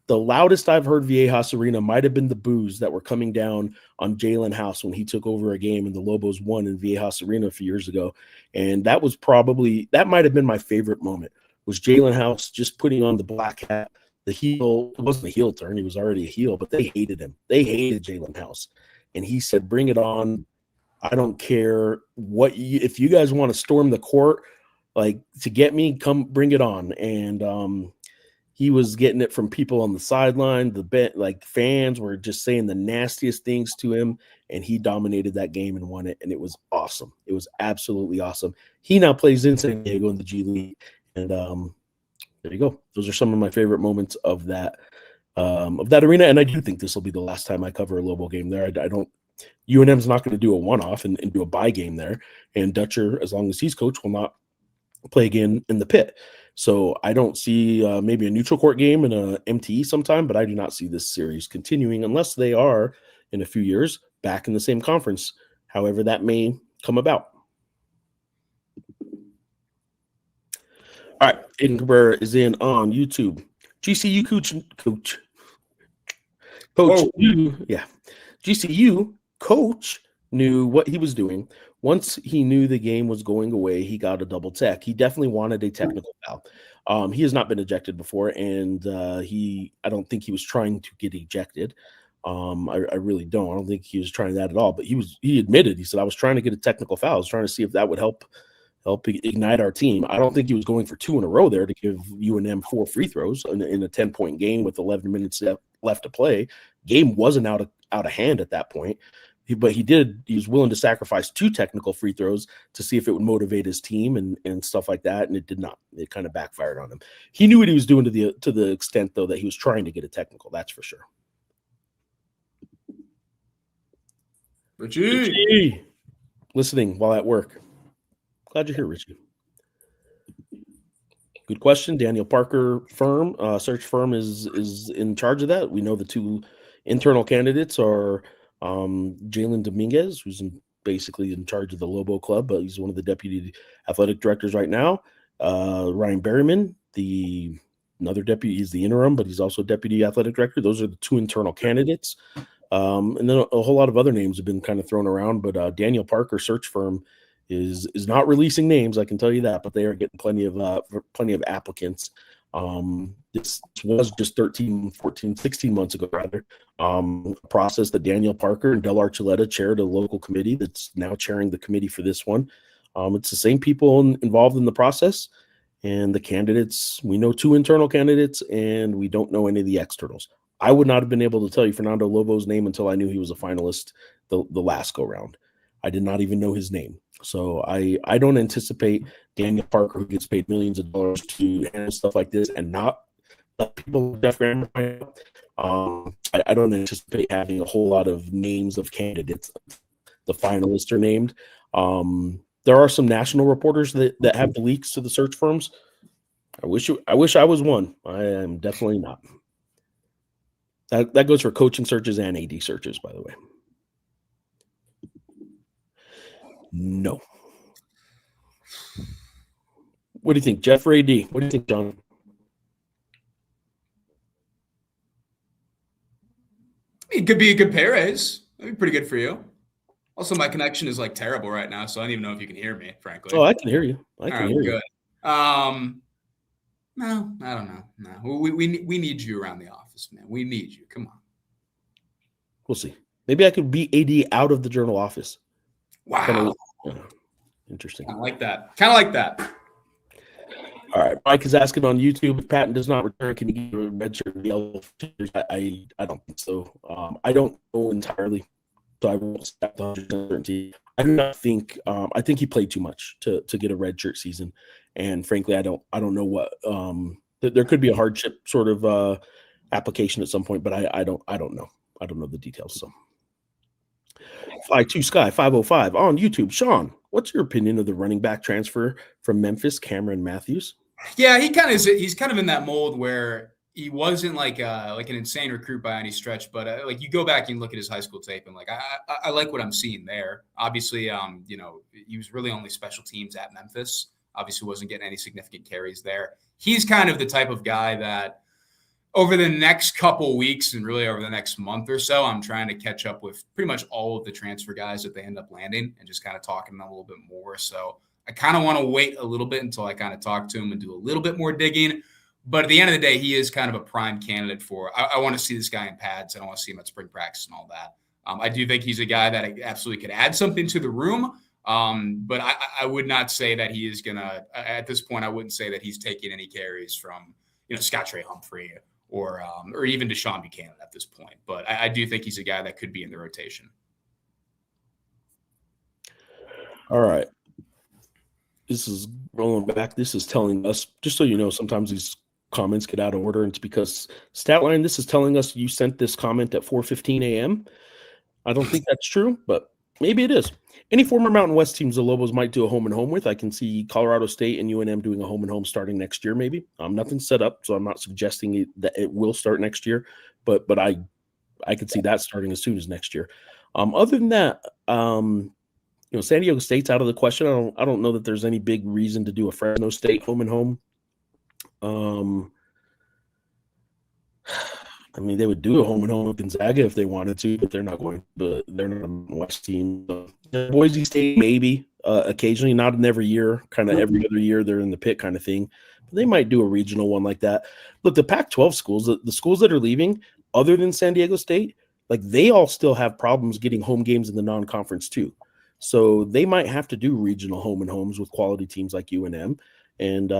loudest I've heard Viejas Arena might have been the boos that were coming down on Jalen House when he took over a game and the Lobos won in Viejas Arena a few years ago. And that might have been my favorite moment, was Jalen House just putting on the black hat. The heel, it wasn't a heel turn, he was already a heel, but they hated him. They hated Jalen House. And he said, bring it on. I don't care if you guys want to storm the court, like to get me, come bring it on. And he was getting it from people on the sideline. Fans were just saying the nastiest things to him, and he dominated that game and won it. And it was awesome. It was absolutely awesome. He now plays in San Diego in the G League. And there you go. Those are some of my favorite moments of that arena. And I do think this will be the last time I cover a Lobo game there. UNM's not going to do a one-off and do a bye game there. And Dutcher, as long as he's coach, will not play again in the pit. So I don't see maybe a neutral court game and a MTE sometime, but I do not see this series continuing unless they are in a few years back in the same conference. However, that may come about. All right, Aiden Cabrera is in on YouTube. GCU coach. GCU coach knew what he was doing. Once he knew the game was going away, he got a double tech. He definitely wanted a technical foul. He has not been ejected before, and I don't think he was trying to get ejected. I really don't. I don't think he was trying that at all. But he admitted, he said, I was trying to get a technical foul. I was trying to see if that would help ignite our team. I don't think he was going for 2 in a row there to give UNM 4 free throws in a 10-point game with 11 minutes left to play. Game wasn't out of hand at that point. But he was willing to sacrifice 2 technical free throws to see if it would motivate his team and stuff like that, and it did not. It kind of backfired on him. He knew what he was doing to the extent, though, that he was trying to get a technical. That's for sure. Richie, listening while at work. Glad you're here, Richie. Good question. Daniel Parker search firm is in charge of that. We know the 2 internal candidates are Jalen Dominguez, who's basically in charge of the Lobo Club, but he's one of the deputy athletic directors right now. Ryan Berryman, another deputy, he's the interim, but he's also deputy athletic director. Those are the 2 internal candidates. And then a whole lot of other names have been kind of thrown around, but Daniel Parker search firm is not releasing names, I can tell you that, but they are getting plenty of applicants. This was just 16 months ago, rather. A process that Daniel Parker and Del Archuleta chaired a local committee that's now chairing the committee for this one. It's the same people involved in the process, and the candidates, we know 2 internal candidates, and we don't know any of the externals. I would not have been able to tell you Fernando Lobo's name until I knew he was a finalist the last go round. I did not even know his name. So I don't anticipate Daniel Parker, who gets paid millions of dollars to handle stuff like this and not let people like Jeff Graham. I don't anticipate having a whole lot of names of candidates. The finalists are named. There are some national reporters that have the leaks to the search firms. I wish I was one. I am definitely not. That goes for coaching searches and AD searches, by the way. No. What do you think, Jeff or AD? What do you think, John? It could be a good Perez. That'd be pretty good for you. Also, my connection is like terrible right now, so I don't even know if you can hear me, frankly. Oh, I can hear you. I All can right, hear well, you. good. No, I don't know. No, we need you around the office, man. We need you. Come on. We'll see. Maybe I could be AD out of the Journal office. Wow. Interesting. Kind of like that. Kind of like that. All right. Mike is asking on YouTube, if Patton does not return, can he get a red shirt and yellow? I don't think so. I don't know entirely, so I won't say 100% certainty. I do not think. I think he played too much to get a red shirt season, and frankly, I don't know what. There could be a hardship sort of application at some point, but I don't know. I don't know the details. So, Fly 2 Sky 505 on YouTube. Sean, what's your opinion of the running back transfer from Memphis, Cameron Matthews? Yeah, he's kind of in that mold where he wasn't like an insane recruit by any stretch, but like you go back and look at his high school tape, and like I like what I'm seeing there. Obviously, he was really only special teams at Memphis. Obviously, wasn't getting any significant carries there. He's kind of the type of guy that over the next couple weeks and really over the next month or so, I'm trying to catch up with pretty much all of the transfer guys that they end up landing and just kind of talking to them a little bit more. So I kind of want to wait a little bit until I kind of talk to him and do a little bit more digging. But at the end of the day, he is kind of a prime candidate for, I want to see this guy in pads. I don't want to see him at spring practice and all that. I do think he's a guy that absolutely could add something to the room. But I would not say that he is going to, at this point, I wouldn't say that he's taking any carries from, Scott Trey Humphrey or even Deshaun Buchanan at this point. But I do think he's a guy that could be in the rotation. All right. This is rolling back. This is telling us, just so you know, sometimes these comments get out of order. And it's because Statline, this is telling us you sent this comment at 4:15 a.m. I don't think that's true, but maybe it is. Any former Mountain West teams the Lobos might do a home and home with? I can see Colorado State and UNM doing a home and home starting next year, maybe. Nothing's set up, so I'm not suggesting that it will start next year, but I could see that starting as soon as next year. Other than that, San Diego State's out of the question. I don't know that there's any big reason to do a Fresno State home and home. I mean, they would do a home and home with Gonzaga if they wanted to, but they're not going. But they're not a West team. So, Boise State maybe occasionally, not in every year. Kind of every other year they're in the pit kind of thing. But they might do a regional one like that. Look, the Pac-12 schools, the schools that are leaving, other than San Diego State, like they all still have problems getting home games in the non-conference too. So they might have to do regional home and homes with quality teams like UNM, and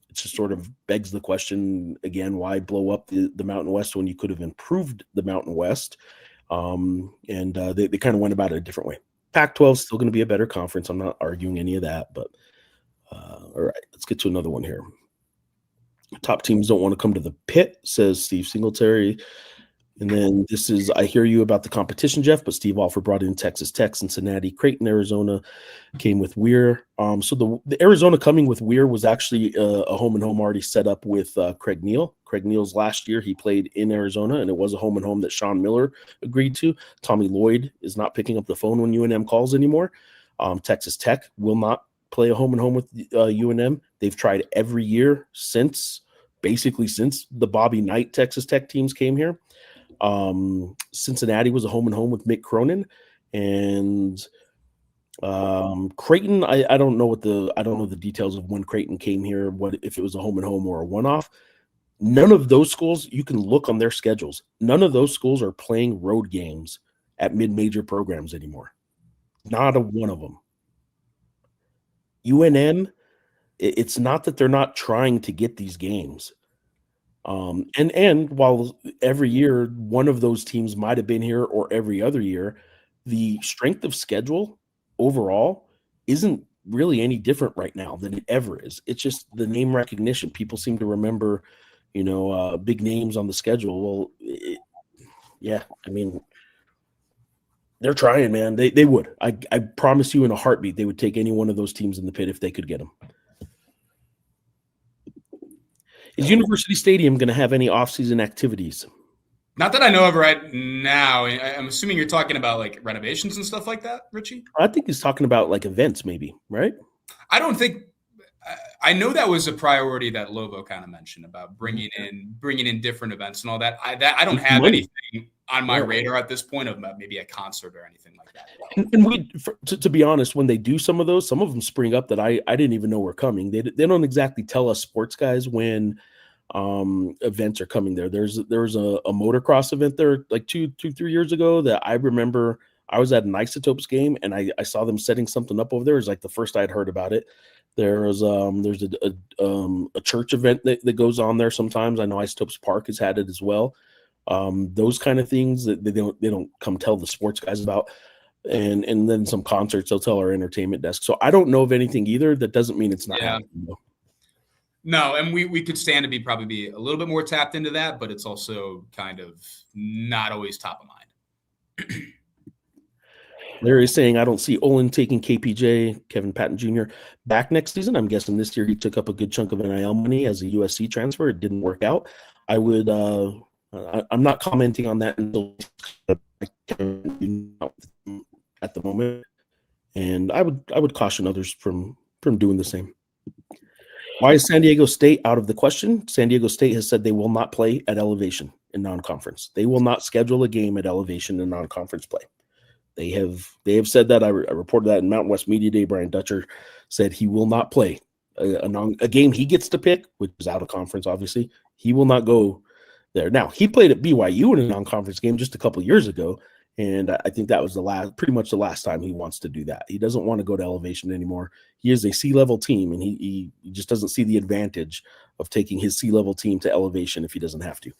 it just sort of begs the question again: why blow up the Mountain West when you could have improved the Mountain West? They kind of went about it a different way. Pac-12 is still going to be a better conference. I'm not arguing any of that, but all right, let's get to another one here. Top teams don't want to come to the pit, says Steve Singletary. And then this is, I hear you about the competition, Geoff, but Steve Alford brought in Texas Tech, Cincinnati, Creighton, Arizona came with Weir. So the Arizona coming with Weir was actually a home and home already set up with Craig Neal. Craig Neal's last year, he played in Arizona, and it was a home and home that Sean Miller agreed to. Tommy Lloyd is not picking up the phone when UNM calls anymore. Texas Tech will not play a home and home with UNM. They've tried every year since the Bobby Knight Texas Tech teams came here. Cincinnati was a home and home with Mick Cronin, and Creighton. I don't know the details of when Creighton came here. What if it was a home and home or a one-off? None of those schools, you can look on their schedules. None of those schools are playing road games at mid-major programs anymore. Not a one of them. UNM, it's not that they're not trying to get these games. And while every year one of those teams might have been here or every other year, the strength of schedule overall isn't really any different right now than it ever is. It's just the name recognition. People seem to remember, big names on the schedule. Well, I mean, they're trying, man. They would. I promise you in a heartbeat, they would take any one of those teams in the pit if they could get them. Is University Stadium going to have any off-season activities? Not that I know of right now. I'm assuming you're talking about like renovations and stuff like that, Richie? I think he's talking about like events maybe, right? I know that was a priority that Lobo kind of mentioned about bringing in different events and all that. I don't have anything on my radar at this point of maybe a concert or anything like that. And to be honest, when they do some of them spring up that I didn't even know were coming. They don't exactly tell us sports guys when events are coming there. There was a motocross event there like 3 years ago that I remember. I was at an Isotopes game and I saw them setting something up over there. It was like the first I'd heard about it. There's a church event that goes on there sometimes. I know Isotopes Park has had it as well. Those kind of things that they don't come tell the sports guys about. And then some concerts they'll tell our entertainment desk. So I don't know of anything either. That doesn't mean it's not happening though. No, and we could stand to probably be a little bit more tapped into that, but it's also kind of not always top of mind. Larry's saying, I don't see Olin taking KPJ, Kevin Patton Jr., back next season. I'm guessing this year he took up a good chunk of NIL money as a USC transfer. It didn't work out. I would I'm not commenting on that until at the moment. And I would caution others from doing the same. Why is San Diego State out of the question? San Diego State has said they will not play at Elevation in non-conference. They will not schedule a game at Elevation in non-conference play. They have said that. I reported that in Mountain West Media Day. Brian Dutcher said he will not play a game he gets to pick, which is out of conference, obviously. He will not go there. Now, he played at BYU in a non-conference game just a couple of years ago, and I think that was pretty much the last time he wants to do that. He doesn't want to go to Elevation anymore. He is a C-level team, and he just doesn't see the advantage of taking his C-level team to Elevation if he doesn't have to.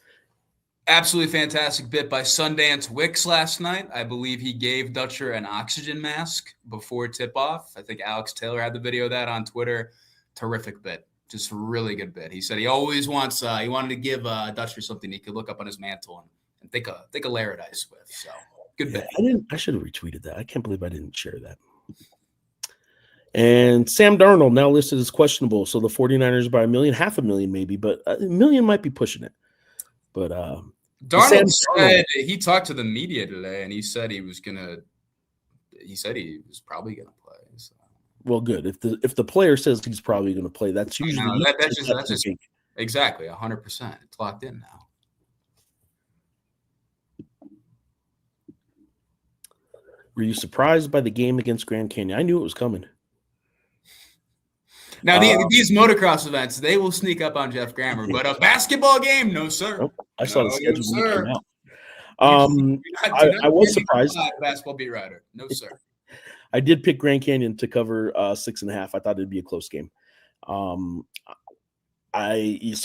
Absolutely fantastic bit by Sundance Wicks last night. I believe he gave Dutcher an oxygen mask before tip-off. I think Alex Taylor had the video of that on Twitter. Terrific bit. Just a really good bit. He said he always wants he wanted to give Dutcher something he could look up on his mantle and think of Laradice with. So good bit. I should have retweeted that. I can't believe I didn't share that. And Sam Darnold now listed as questionable. So the 49ers by $1 million, $500,000 maybe, but $1 million might be pushing it. But Darnold said he talked to the media today, and he said he was probably gonna play. So. Well, good. If the player says he's probably gonna play, that's usually that's just exactly 100%. It's locked in now. Were you surprised by the game against Grand Canyon? I knew it was coming. Now, these motocross events, they will sneak up on Geoff Grammer, but a basketball game, no, sir. Nope. I saw the schedule. I was surprised. Basketball beat writer. No, sir. I did pick Grand Canyon to cover 6.5. I thought it'd be a close game. I was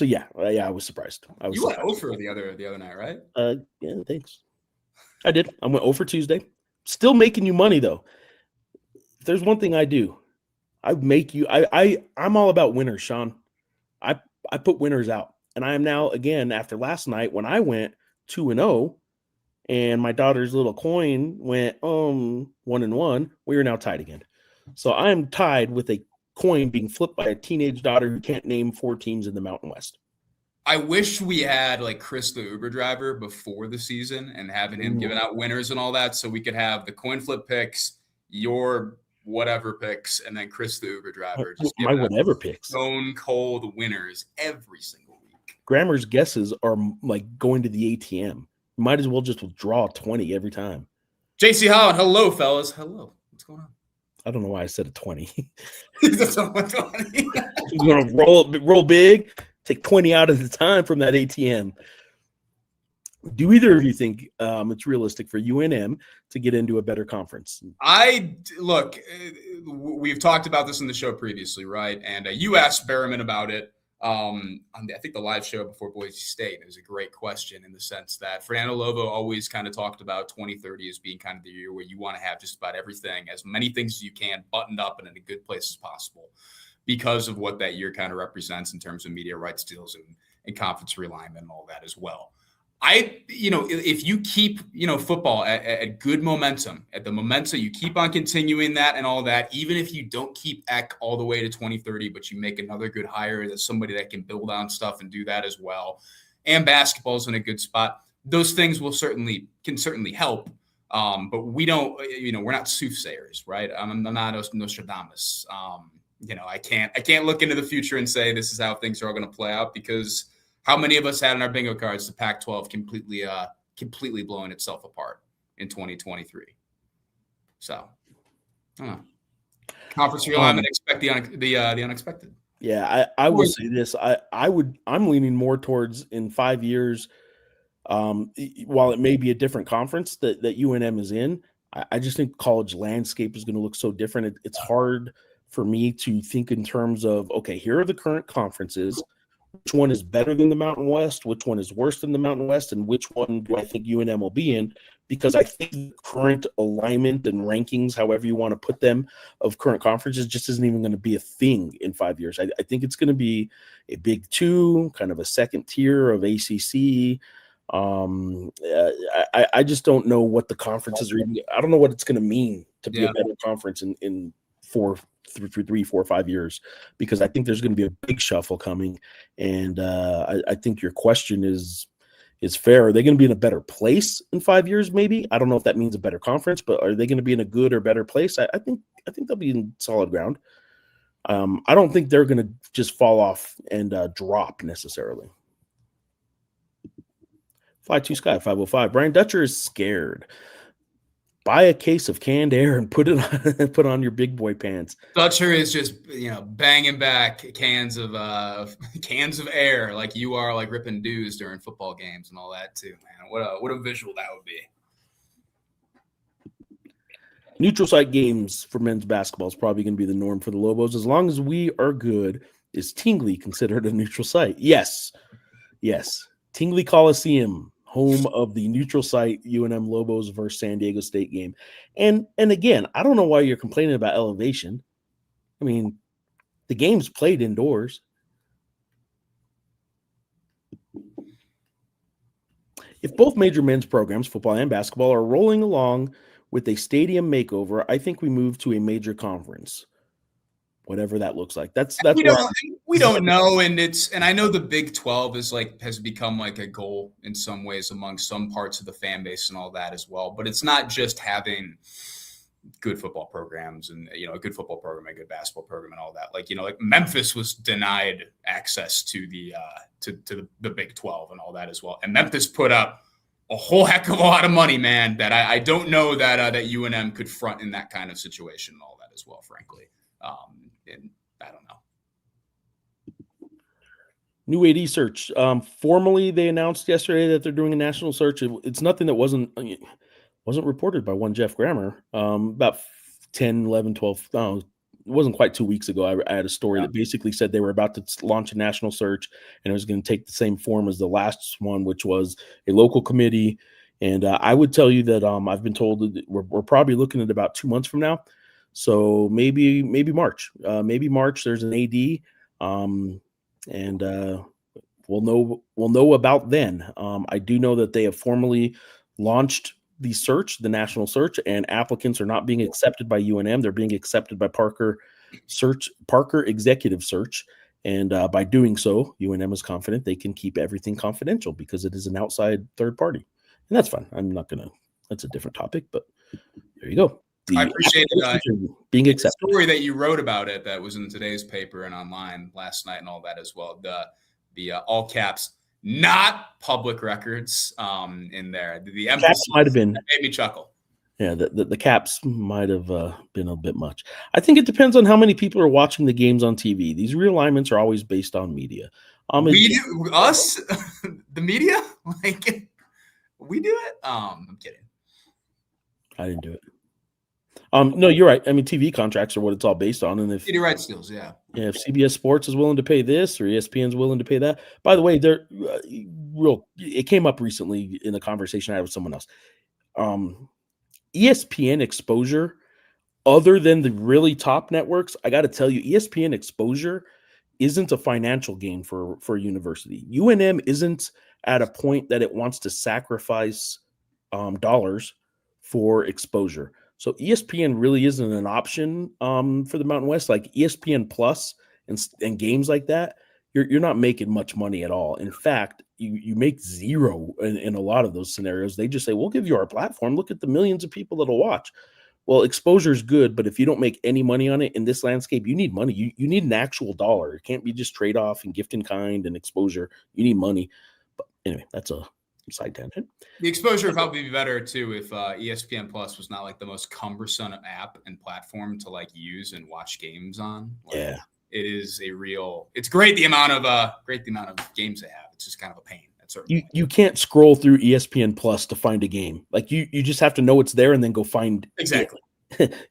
surprised. You went over the other night, right? Yeah, thanks. I did. I went over Tuesday. Still making you money though. If there's one thing I do, I'm all about winners, Sean. I put winners out. And I am now, again, after last night when I went 2-0 and my daughter's little coin went 1-1, we are now tied again. So I am tied with a coin being flipped by a teenage daughter who can't name 4 teams in the Mountain West. I wish we had like Chris the Uber driver before the season and having him giving out winners and all that, so we could have the coin flip picks, your whatever picks, and then Chris the Uber driver just my whatever picks, stone cold winners every single week. Grammer's guesses are like going to the ATM. Might as well just withdraw 20 every time. JC Holland, hello fellas. Hello, what's going on? I don't know why I said a 20. That's not 20. You're gonna roll big, take 20 out at a time from that ATM. Do either of you think it's realistic for UNM to get into a better conference? We've talked about this in the show previously, right? And you asked Berriman about it. I think the live show before Boise State. It was a great question in the sense that Fernando Lovo always kind of talked about 2030 as being kind of the year where you want to have just about everything, as many things as you can, buttoned up and in a good place as possible, because of what that year kind of represents in terms of media rights deals and conference realignment and all that as well. If you keep, football at good momentum, at the momentum, you keep on continuing that and all that, even if you don't keep Eck all the way to 2030, but you make another good hire that's somebody that can build on stuff and do that as well. And basketball's in a good spot. Those things can certainly help. But we don't, we're not soothsayers, right? I'm not Nostradamus. I can't look into the future and say this is how things are all going to play out, because how many of us had in our bingo cards the Pac-12 completely blowing itself apart in 2023. So, I don't know. Conference realignment, expect the unexpected. Yeah, I will say this. I'm leaning more towards in 5 years, while it may be a different conference that UNM is in, I just think college landscape is going to look so different. It's hard for me to think in terms of, okay, here are the current conferences. Which one is better than the Mountain West? Which one is worse than the Mountain West? And which one do I think UNM will be in? Because I think the current alignment and rankings, however you want to put them, of current conferences just isn't even going to be a thing in 5 years. I think it's going to be a Big Two, kind of a second tier of ACC. I just don't know what the conferences are. I don't know what it's going to mean to be a better conference in 3, 4, 5 years, because I think there's going to be a big shuffle coming. And I think your question is fair. Are they going to be in a better place in 5 years? Maybe. I don't know if that means a better conference, but are they going to be in a good or better place? I think they'll be in solid ground. I don't think they're going to just fall off and drop necessarily. Fly to Sky 505. Brian Dutcher is scared. Buy a case of canned air and put on your big boy pants. Dutcher is just banging back cans of air like you are, like ripping dews during football games and all that too, man. What a visual that would be. Neutral site games for men's basketball is probably going to be the norm for the Lobos as long as we are good. Is Tingley considered a neutral site? Yes. Tingley Coliseum, home of the neutral site UNM Lobos versus San Diego State game. And again, I don't know why you're complaining about elevation. I mean, the game's played indoors. If both major men's programs, football and basketball, are rolling along with a stadium makeover, I think we move to a major conference. Whatever that looks like. That's we don't know, and I know the Big 12 has become like a goal in some ways among some parts of the fan base and all that as well. But it's not just having good football programs and a good football program, a good basketball program, and all that. Like Memphis was denied access to the Big 12 and all that as well. And Memphis put up a whole heck of a lot of money, man. That I don't know that UNM could front in that kind of situation and all that as well, frankly. And I don't know. New AD search. Formally, they announced yesterday that they're doing a national search. It's nothing that wasn't reported by one Geoff Grammer about 10, 11, 12. No, it wasn't quite 2 weeks ago. I had a story that basically said they were about to launch a national search, and it was going to take the same form as the last one, which was a local committee. And I would tell you that I've been told that we're probably looking at about 2 months from now. So maybe March. Maybe March. There's an AD, and we'll know about then. I do know that they have formally launched the national search, and applicants are not being accepted by UNM. They're being accepted by Parker Executive Search, and by doing so, UNM is confident they can keep everything confidential because it is an outside third party, and that's fine. I'm not gonna. That's a different topic, but there you go. I appreciate being accepted. The story that you wrote about it that was in today's paper and online last night and all that as well. The all caps, not public records in there. The emphasis might have been made me chuckle. Yeah, the caps might have been a bit much. I think it depends on how many people are watching the games on TV. These realignments are always based on media. The media, like we do it. I'm kidding. I didn't do it. No, you're right. I mean, TV contracts are what it's all based on, and if TV rights deals, if CBS Sports is willing to pay this or ESPN's willing to pay that. By the way, it came up recently in a conversation I had with someone else. ESPN exposure, other than the really top networks, I got to tell you, ESPN exposure isn't a financial gain for a university. UNM isn't at a point that it wants to sacrifice dollars for exposure. So ESPN really isn't an option for the Mountain West. Like ESPN Plus and games like that, you're not making much money at all. In fact, you make zero in a lot of those scenarios. They just say, we'll give you our platform. Look at the millions of people that'll watch. Well, exposure is good, but if you don't make any money on it in this landscape, you need money. You need an actual dollar. It can't be just trade-off and gift in kind and exposure. You need money. But anyway, that's a Side tangent. The exposure would probably be better too if ESPN Plus was not like the most cumbersome app and platform to like use and watch games on. Like, Yeah, it is it's great the amount of games they have. It's just kind of a pain. You can't scroll through ESPN Plus to find a game. Like you just have to know it's there and then go find exactly.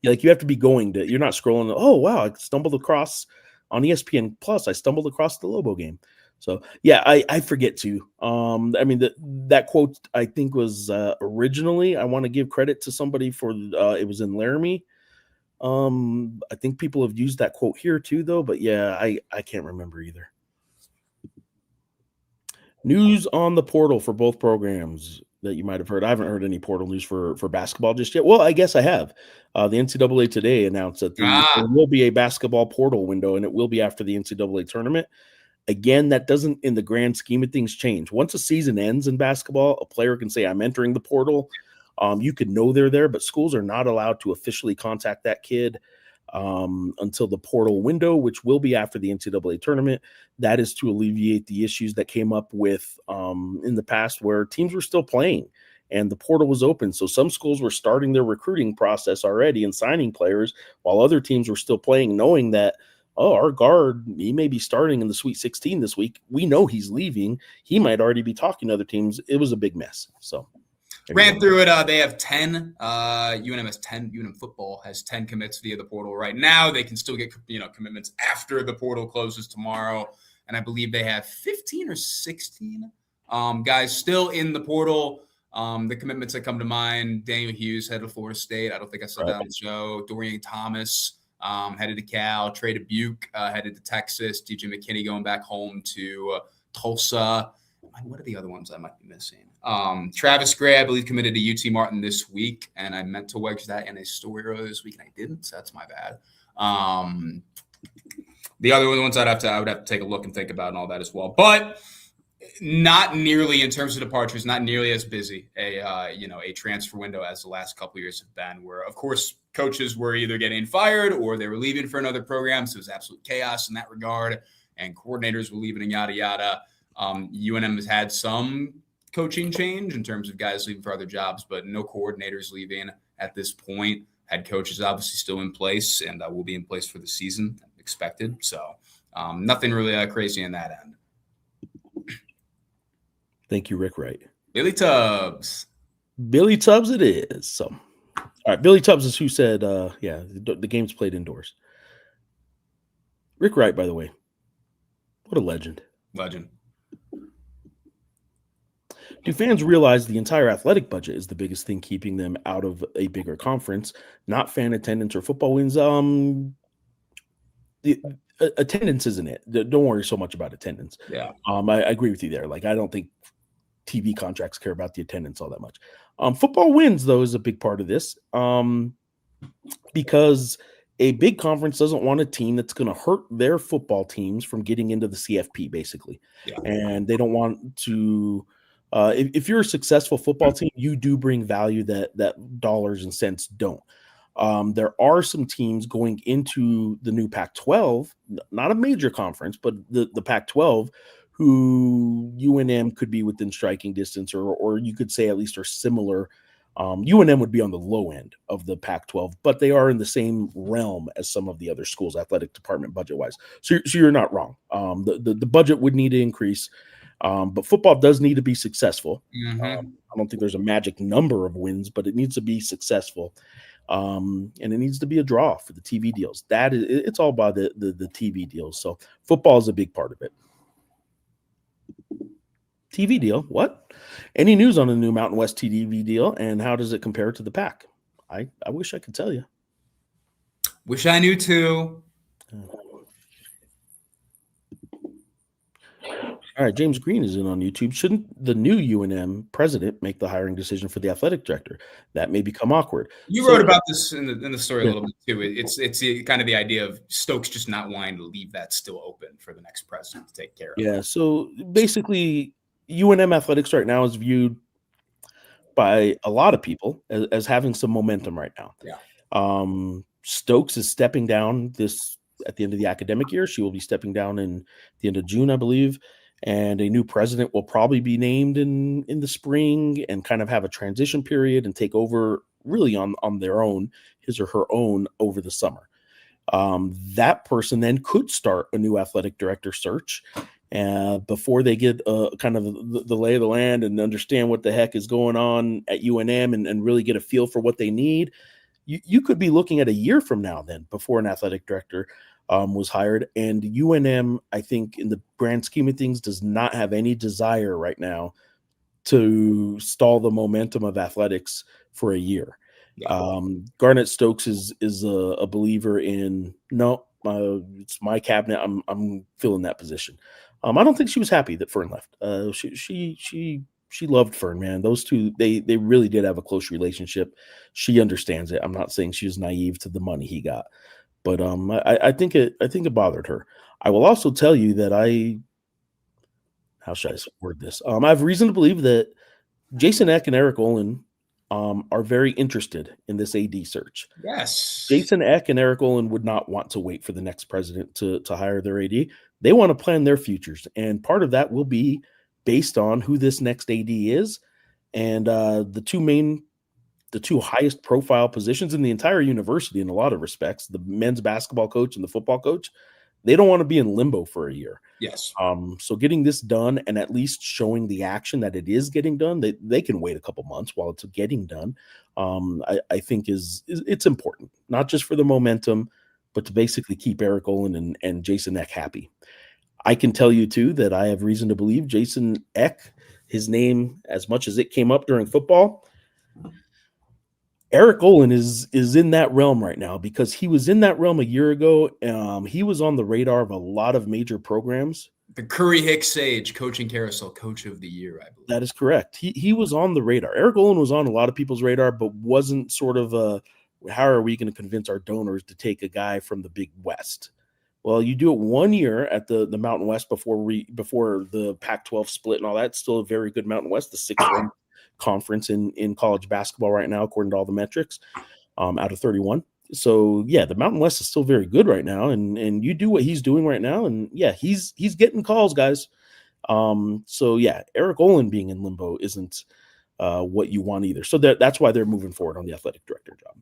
Like you have to be you're not scrolling. Oh wow, I stumbled across on ESPN Plus. I stumbled across the Lobo game. So yeah, I forget to. I mean that quote I think was originally. I want to give credit to somebody for it was in Laramie. I think people have used that quote here too, though. But yeah, I can't remember either. News on the portal for both programs that you might have heard. I haven't heard any portal news for basketball just yet. Well, I guess I have. The NCAA today announced that there will be a basketball portal window, and it will be after the NCAA tournament. Again, that doesn't, in the grand scheme of things, change. Once a season ends in basketball, a player can say, I'm entering the portal. You could know they're there, but schools are not allowed to officially contact that kid until the portal window, which will be after the NCAA tournament. That is to alleviate the issues that came up with in the past where teams were still playing and the portal was open. So some schools were starting their recruiting process already and signing players while other teams were still playing, knowing that, oh, our guard, he may be starting in the Sweet 16 this week. We know he's leaving. He might already be talking to other teams. It was a big mess. So ran through it. They have 10. UNM has 10. UNM football has 10 commits via the portal right now. They can still get commitments after the portal closes tomorrow. And I believe they have 15 or 16 guys still in the portal. The commitments that come to mind: Daniel Hughes, headed to Florida State. I don't think I said that on the show. Dorian Thomas, headed to Cal. Trey Dubuque, headed to Texas. DJ McKinney going back home to Tulsa. What are the other ones I might be missing? Travis Gray, I believe, committed to UT Martin this week, and I meant to wedge that in a story earlier this week, and I didn't, so that's my bad. The other ones I would have to take a look and think about and all that as well. But not nearly, in terms of departures, not nearly as busy a transfer window as the last couple of years have been, where, of course, coaches were either getting fired or they were leaving for another program, so it was absolute chaos in that regard, and coordinators were leaving and yada, yada. UNM has had some coaching change in terms of guys leaving for other jobs, but no coordinators leaving at this point. Head coach is obviously still in place and will be in place for the season, expected. So nothing really crazy in that end. Thank you, Rick Wright. Billy Tubbs. Billy Tubbs it is. So, all right, Billy Tubbs is who said, the game's played indoors. Rick Wright, by the way, what a legend. Legend. Do fans realize the entire athletic budget is the biggest thing keeping them out of a bigger conference, not fan attendance or football wins? The attendance isn't it. Don't worry so much about attendance. Yeah. I agree with you there. Like, I don't think TV contracts care about the attendance all that much. Football wins, though, is a big part of this because a big conference doesn't want a team that's going to hurt their football teams from getting into the CFP, basically. Yeah. And they don't want to if you're a successful football team, you do bring value that dollars and cents don't. There are some teams going into the new Pac-12, not a major conference, but the Pac-12, who UNM could be within striking distance, or you could say at least are similar. UNM would be on the low end of the Pac-12, but they are in the same realm as some of the other schools, athletic department budget-wise. So you're not wrong. The budget would need to increase. But football does need to be successful. Mm-hmm. I don't think there's a magic number of wins, but it needs to be successful. And it needs to be a draw for the TV deals. It's all about the TV deals. So football is a big part of it. TV deal? What? Any news on the new Mountain West TV deal, and how does it compare to the Pac? I wish I could tell you. Wish I knew too. All right, James Green is in on YouTube. Shouldn't the new UNM president make the hiring decision for the athletic director? That may become awkward. You wrote about this in the story a little bit too. It's kind of the idea of Stokes just not wanting to leave that still open for the next president to take care of. Yeah, so basically, UNM athletics right now is viewed by a lot of people as having some momentum right now. Yeah. Stokes is stepping down at the end of the academic year. She will be stepping down in the end of June, I believe. and a new president will probably be named in the spring and kind of have a transition period and take over really on their own, his or her own, over the summer. That person then could start a new athletic director search before they get kind of the lay of the land and understand what the heck is going on at UNM and really get a feel for what they need. You could be looking at a year from now then before an athletic director was hired. And UNM, I think, in the grand scheme of things, does not have any desire right now to stall the momentum of athletics for a year. Yeah. Garnett Stokes is a believer in it's my cabinet. I'm filling that position. I don't think she was happy that Fern left. She loved Fern, man. Those two, they really did have a close relationship. She understands it. I'm not saying she was naive to the money he got, but I think it bothered her. I will also tell you that how should I word this? I have reason to believe that Jason Eck and Eric Olin are very interested in this AD search. Yes. Jason Eck and Eric Olin would not want to wait for the next president to hire their AD. They want to plan their futures, and part of that will be based on who this next AD is. And the two highest profile positions in the entire university, in a lot of respects, the men's basketball coach and the football coach, they don't want to be in limbo for a year. Yes. So getting this done and at least showing the action that it is getting done, they can wait a couple months while it's getting done. I think it's important, not just for the momentum, but to basically keep Eric Olin and Jason Eck happy. I can tell you too that I have reason to believe Jason Eck, his name, as much as it came up during football, Eric Olin is in that realm right now because he was in that realm a year ago. He was on the radar of a lot of major programs. The Curry Hicks Sage Coaching Carousel Coach of the Year, I believe. That is correct. He was on the radar. Eric Olin was on a lot of people's radar, but wasn't sort of how are we going to convince our donors to take a guy from the Big West? Well, you do it 1 year at the Mountain West before the Pac-12 split and all that. It's still a very good Mountain West, the sixth ranked conference in college basketball right now, according to all the metrics, out of 31. So yeah, the Mountain West is still very good right now, and you do what he's doing right now, and yeah, he's getting calls, guys. So yeah, Eric Olin being in limbo isn't what you want either. So that's why they're moving forward on the athletic director job.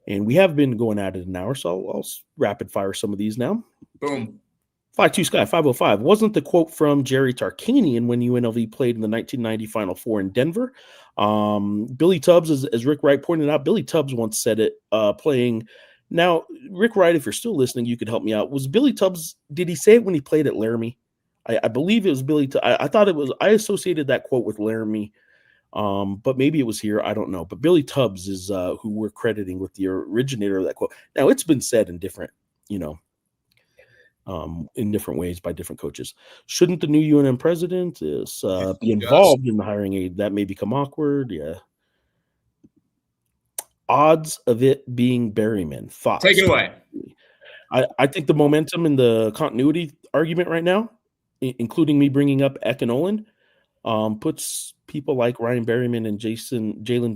And we have been going at it an hour, so I'll rapid fire some of these now. Boom. 5-2 Sky 505 wasn't the quote from Jerry Tarkanian when UNLV played in the 1990 Final Four in Denver. Billy Tubbs, as Rick Wright pointed out, Billy Tubbs once said it playing. Now, Rick Wright, if you're still listening, you could help me out. Was Billy Tubbs, did he say it when he played at Laramie? I believe it was Billy. I thought it was, I associated that quote with Laramie, but maybe it was here. I don't know. But Billy Tubbs is who we're crediting with the originator of that quote. Now, it's been said in different, in different ways by different coaches. Shouldn't the new UNM president be involved in the hiring aid? That may become awkward. Yeah. Odds of it being Berryman. Thoughts? Take it away. I think the momentum and the continuity argument right now, including me bringing up Eck and Olin, puts people like Ryan Berryman and Jalen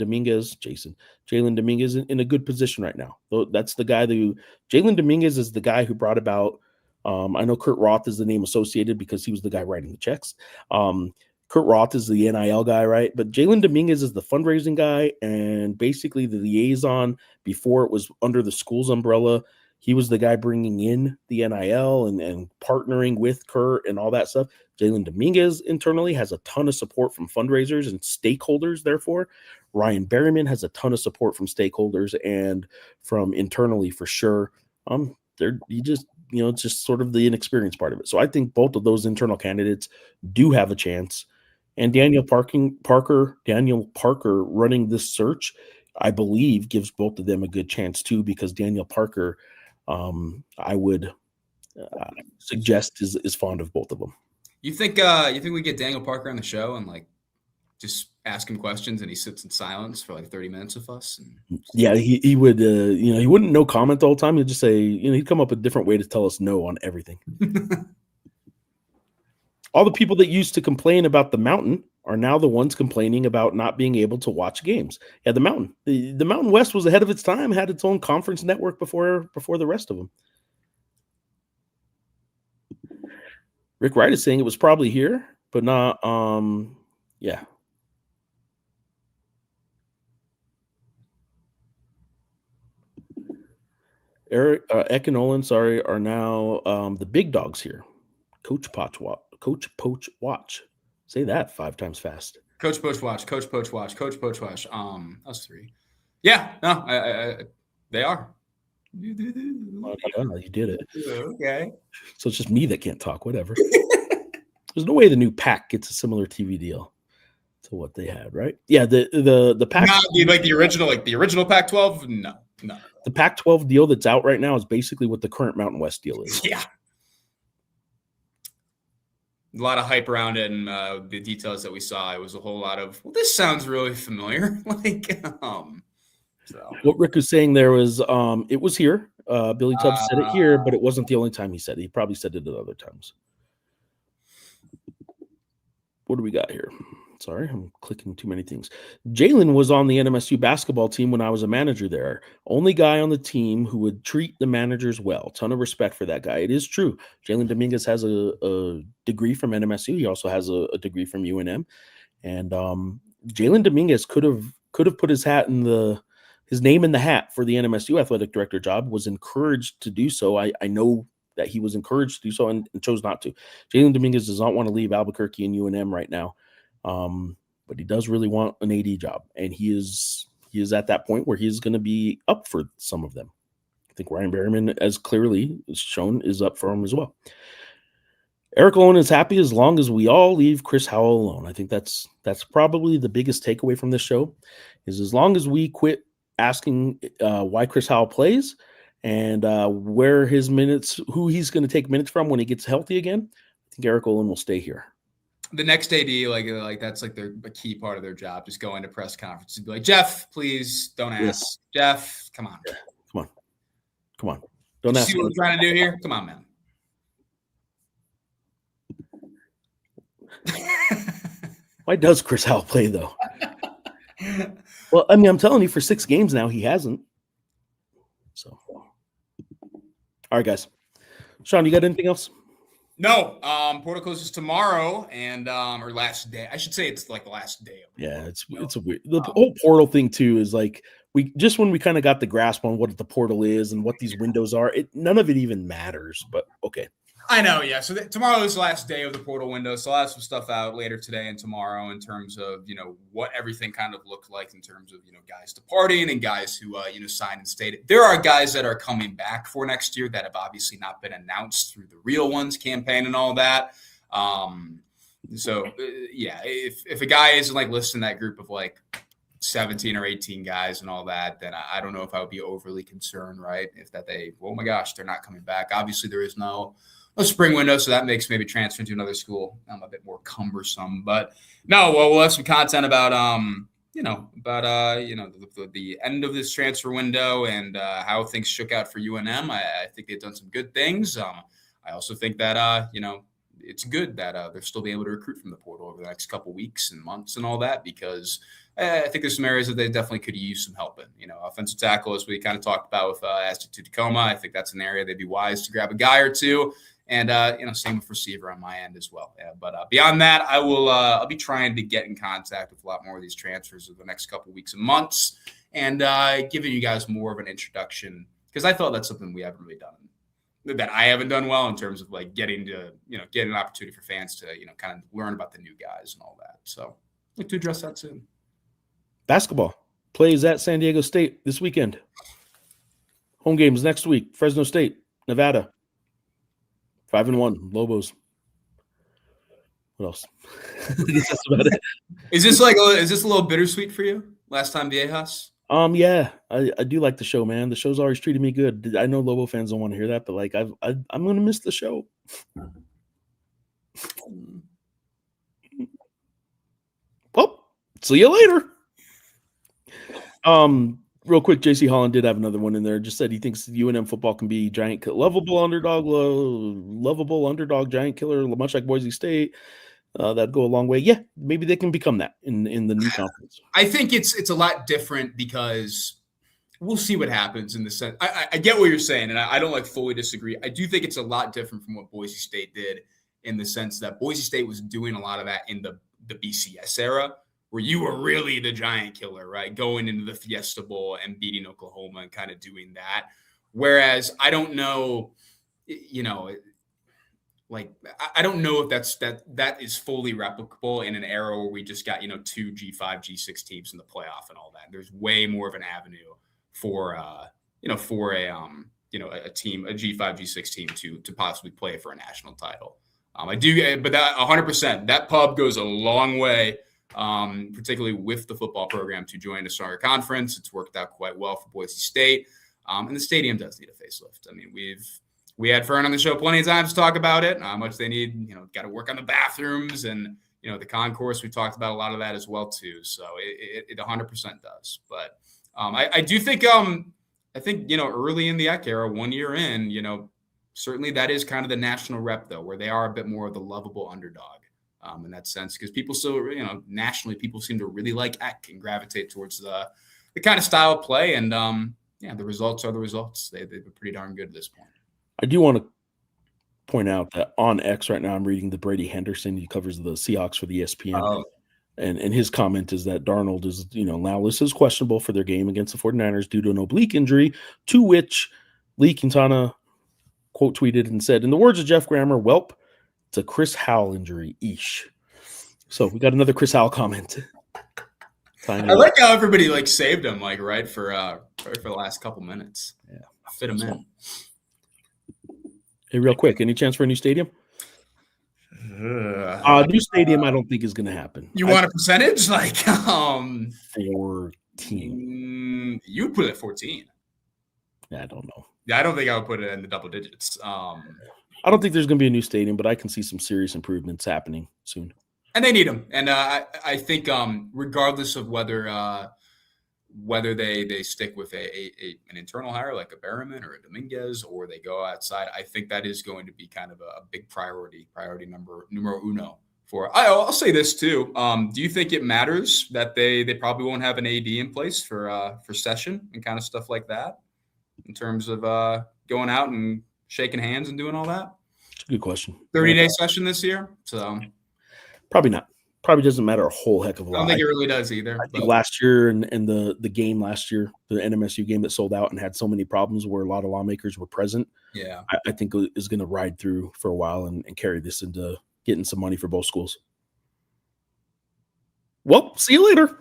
Dominguez in a good position right now. That's the guy Jalen Dominguez is the guy who brought about. I know Kurt Roth is the name associated because he was the guy writing the checks. Kurt Roth is the NIL guy, right? But Jalen Dominguez is the fundraising guy and basically the liaison before it was under the school's umbrella. He was the guy bringing in the NIL and partnering with Kurt and all that stuff. Jalen Dominguez internally has a ton of support from fundraisers and stakeholders. Therefore, Ryan Berryman has a ton of support from stakeholders and from internally for sure. It's just sort of the inexperienced part of it. So I think both of those internal candidates do have a chance. And Daniel Parker running this search, I believe, gives both of them a good chance too, because Daniel Parker, I would suggest is fond of both of them. You think we get Daniel Parker on the show and just ask him questions and he sits in silence for 30 minutes with us? Yeah, he would. He wouldn't no comment the whole time. He'd just say, he'd come up with a different way to tell us no on everything. All the people that used to complain about the Mountain are now the ones complaining about not being able to watch games. Yeah, the Mountain. The Mountain West was ahead of its time, had its own conference network before the rest of them. Rick Wright is saying it was probably here, but not. Yeah. Eric, Eck and Olin, are now the big dogs here. Coach Poach Watch. Say that 5 times fast. Coach Poach Watch. Coach Poach Watch. Coach Poach Watch. Us 3. Yeah, no, they are. Oh, yeah, you did it. Okay. So it's just me that can't talk. Whatever. There's no way the new Pac gets a similar TV deal to what they had, right? Yeah, the Pac, not the original Pac-12. No. The Pac-12 deal that's out right now is basically what the current Mountain West deal is. Yeah. A lot of hype around it, and the details that we saw, it was a whole lot of, well, this sounds really familiar. So. What Rick was saying there was, it was here. Billy Tubbs said it here, but it wasn't the only time he said it. He probably said it at other times. What do we got here? Sorry, I'm clicking too many things. Jalen was on the NMSU basketball team when I was a manager there. Only guy on the team who would treat the managers well. Ton of respect for that guy. It is true. Jalen Dominguez has a degree from NMSU. He also has a degree from UNM. And Jalen Dominguez could have put his name in the hat for the NMSU athletic director job, was encouraged to do so. I know that he was encouraged to do so and chose not to. Jalen Dominguez does not want to leave Albuquerque and UNM right now. But he does really want an AD job, and he is at that point where he's going to be up for some of them. I think Ryan Berryman, as clearly is shown, is up for him as well. Eric Owen is happy as long as we all leave Chris Howell alone. I think that's probably the biggest takeaway from this show, is as long as we quit asking why Chris Howell plays and where his minutes, who he's going to take minutes from when he gets healthy again, I think Eric Olin will stay here. The next AD, like that's like a key part of their job. Just go into press conferences and be like, Geoff, please don't ask. Yes. Geoff, come on. Yeah. Come on. Don't ask. See what we're trying to do here? Come on, man. Why does Chris Howell play, though? Well, I mean, I'm telling you, for 6 games now, he hasn't. So, all right, guys. Sean, you got anything else? No, portal closes tomorrow, and or last day. I should say it's like the last day. Yeah, it's a weird. The whole portal thing too is like when we kind of got the grasp on what the portal is and what these windows are. None of it even matters. But okay. I know, yeah. So tomorrow is the last day of the portal window. So I'll have some stuff out later today and tomorrow in terms of, what everything kind of looked like in terms of, guys departing and guys who, signed and stayed. There are guys that are coming back for next year that have obviously not been announced through the Real Ones campaign and all that. If a guy isn't like listed in that group of like 17 or 18 guys and all that, then I don't know if I would be overly concerned, right? Oh my gosh, they're not coming back. Obviously there is no spring window, so that makes maybe transferring to another school a bit more cumbersome. But no, we'll have some content about the end of this transfer window and how things shook out for UNM. I think they've done some good things. I also think that it's good that they're still being able to recruit from the portal over the next couple weeks and months and all that, because I think there's some areas that they definitely could use some help in. Offensive tackle, as we kind of talked about with Astrid Tacoma, I think that's an area they'd be wise to grab a guy or two. And, same with receiver on my end as well. Yeah, but beyond that, I'll be trying to get in contact with a lot more of these transfers over the next couple of weeks and months and giving you guys more of an introduction, because I thought that's something we haven't really done, that I haven't done well in terms of like getting an opportunity for fans to, kind of learn about the new guys and all that. So I'd like to address that soon. Basketball plays at San Diego State this weekend. Home games next week. Fresno State, Nevada. 5-1 Lobos. What else? I guess that's about it. Is this a little bittersweet for you? Last time Viejas? Yeah, I do like the show, man. The show's always treated me good. I know Lobo fans don't want to hear that, but like I'm gonna miss the show. Well, see you later. Real quick, JC Holland did have another one in there. Just said he thinks UNM football can be giant, lovable underdog giant killer, much like Boise State. That'd go a long way. Yeah, maybe they can become that in the new conference. I think it's a lot different because we'll see what happens in the sense. I get what you're saying, and I don't like fully disagree. I do think it's a lot different from what Boise State did in the sense that Boise State was doing a lot of that in the BCS era, where you were really the giant killer, right? Going into the Fiesta Bowl and beating Oklahoma and kind of doing that. Whereas I don't know, like, I don't know if that is fully replicable in an era where we just got, 2 G5, G6 teams in the playoff and all that. There's way more of an avenue for, a team, a G5, G6 team to possibly play for a national title. I do, but that 100%, that pub goes a long way, particularly with the football program, to join a stronger conference. It's worked out quite well for Boise State. And the stadium does need a facelift. I mean, we had Fern on the show plenty of times to talk about it, how much they need, got to work on the bathrooms and, the concourse. We talked about a lot of that as well, too. So it 100% does. But I do think, early in the EC era, 1 year in, certainly that is kind of the national rep, though, where they are a bit more of the lovable underdog in that sense, because people still, nationally, people seem to really like EC and gravitate towards the kind of style of play. And, the results are the results. They've been pretty darn good at this point. I do want to point out that on X right now, I'm reading the Brady Henderson. He covers the Seahawks for the ESPN. Oh. And his comment is that Darnold is, now listed as questionable for their game against the 49ers due to an oblique injury, to which Lee Quintana quote tweeted and said, in the words of Jeff Grammer, "Welp, it's a Chris Howell injury, eesh." So we got another Chris Howell comment. I like how everybody saved him right for the last couple minutes. Yeah, fit him in. Hey, real quick, any chance for a new stadium? New stadium, I don't think is going to happen. You want a percentage? 14. You would put it at 14. I don't know. Yeah, I don't think I would put it in the double digits. I don't think there's going to be a new stadium, but I can see some serious improvements happening soon. And they need them. And I think regardless of whether they stick with an internal hire like a Berriman or a Dominguez, or they go outside, I think that is going to be kind of a big priority numero uno for. I'll say this too. Do you think it matters that they probably won't have an AD in place for session and kind of stuff like that in terms of going out and shaking hands and doing all that? Good question. 30-day session this year, so probably not. Probably doesn't matter a whole heck of a lot. I don't think it really does either. I think last year and the game last year, the NMSU game that sold out and had so many problems where a lot of lawmakers were present. Yeah, I think is going to ride through for a while and carry this into getting some money for both schools. Well, see you later.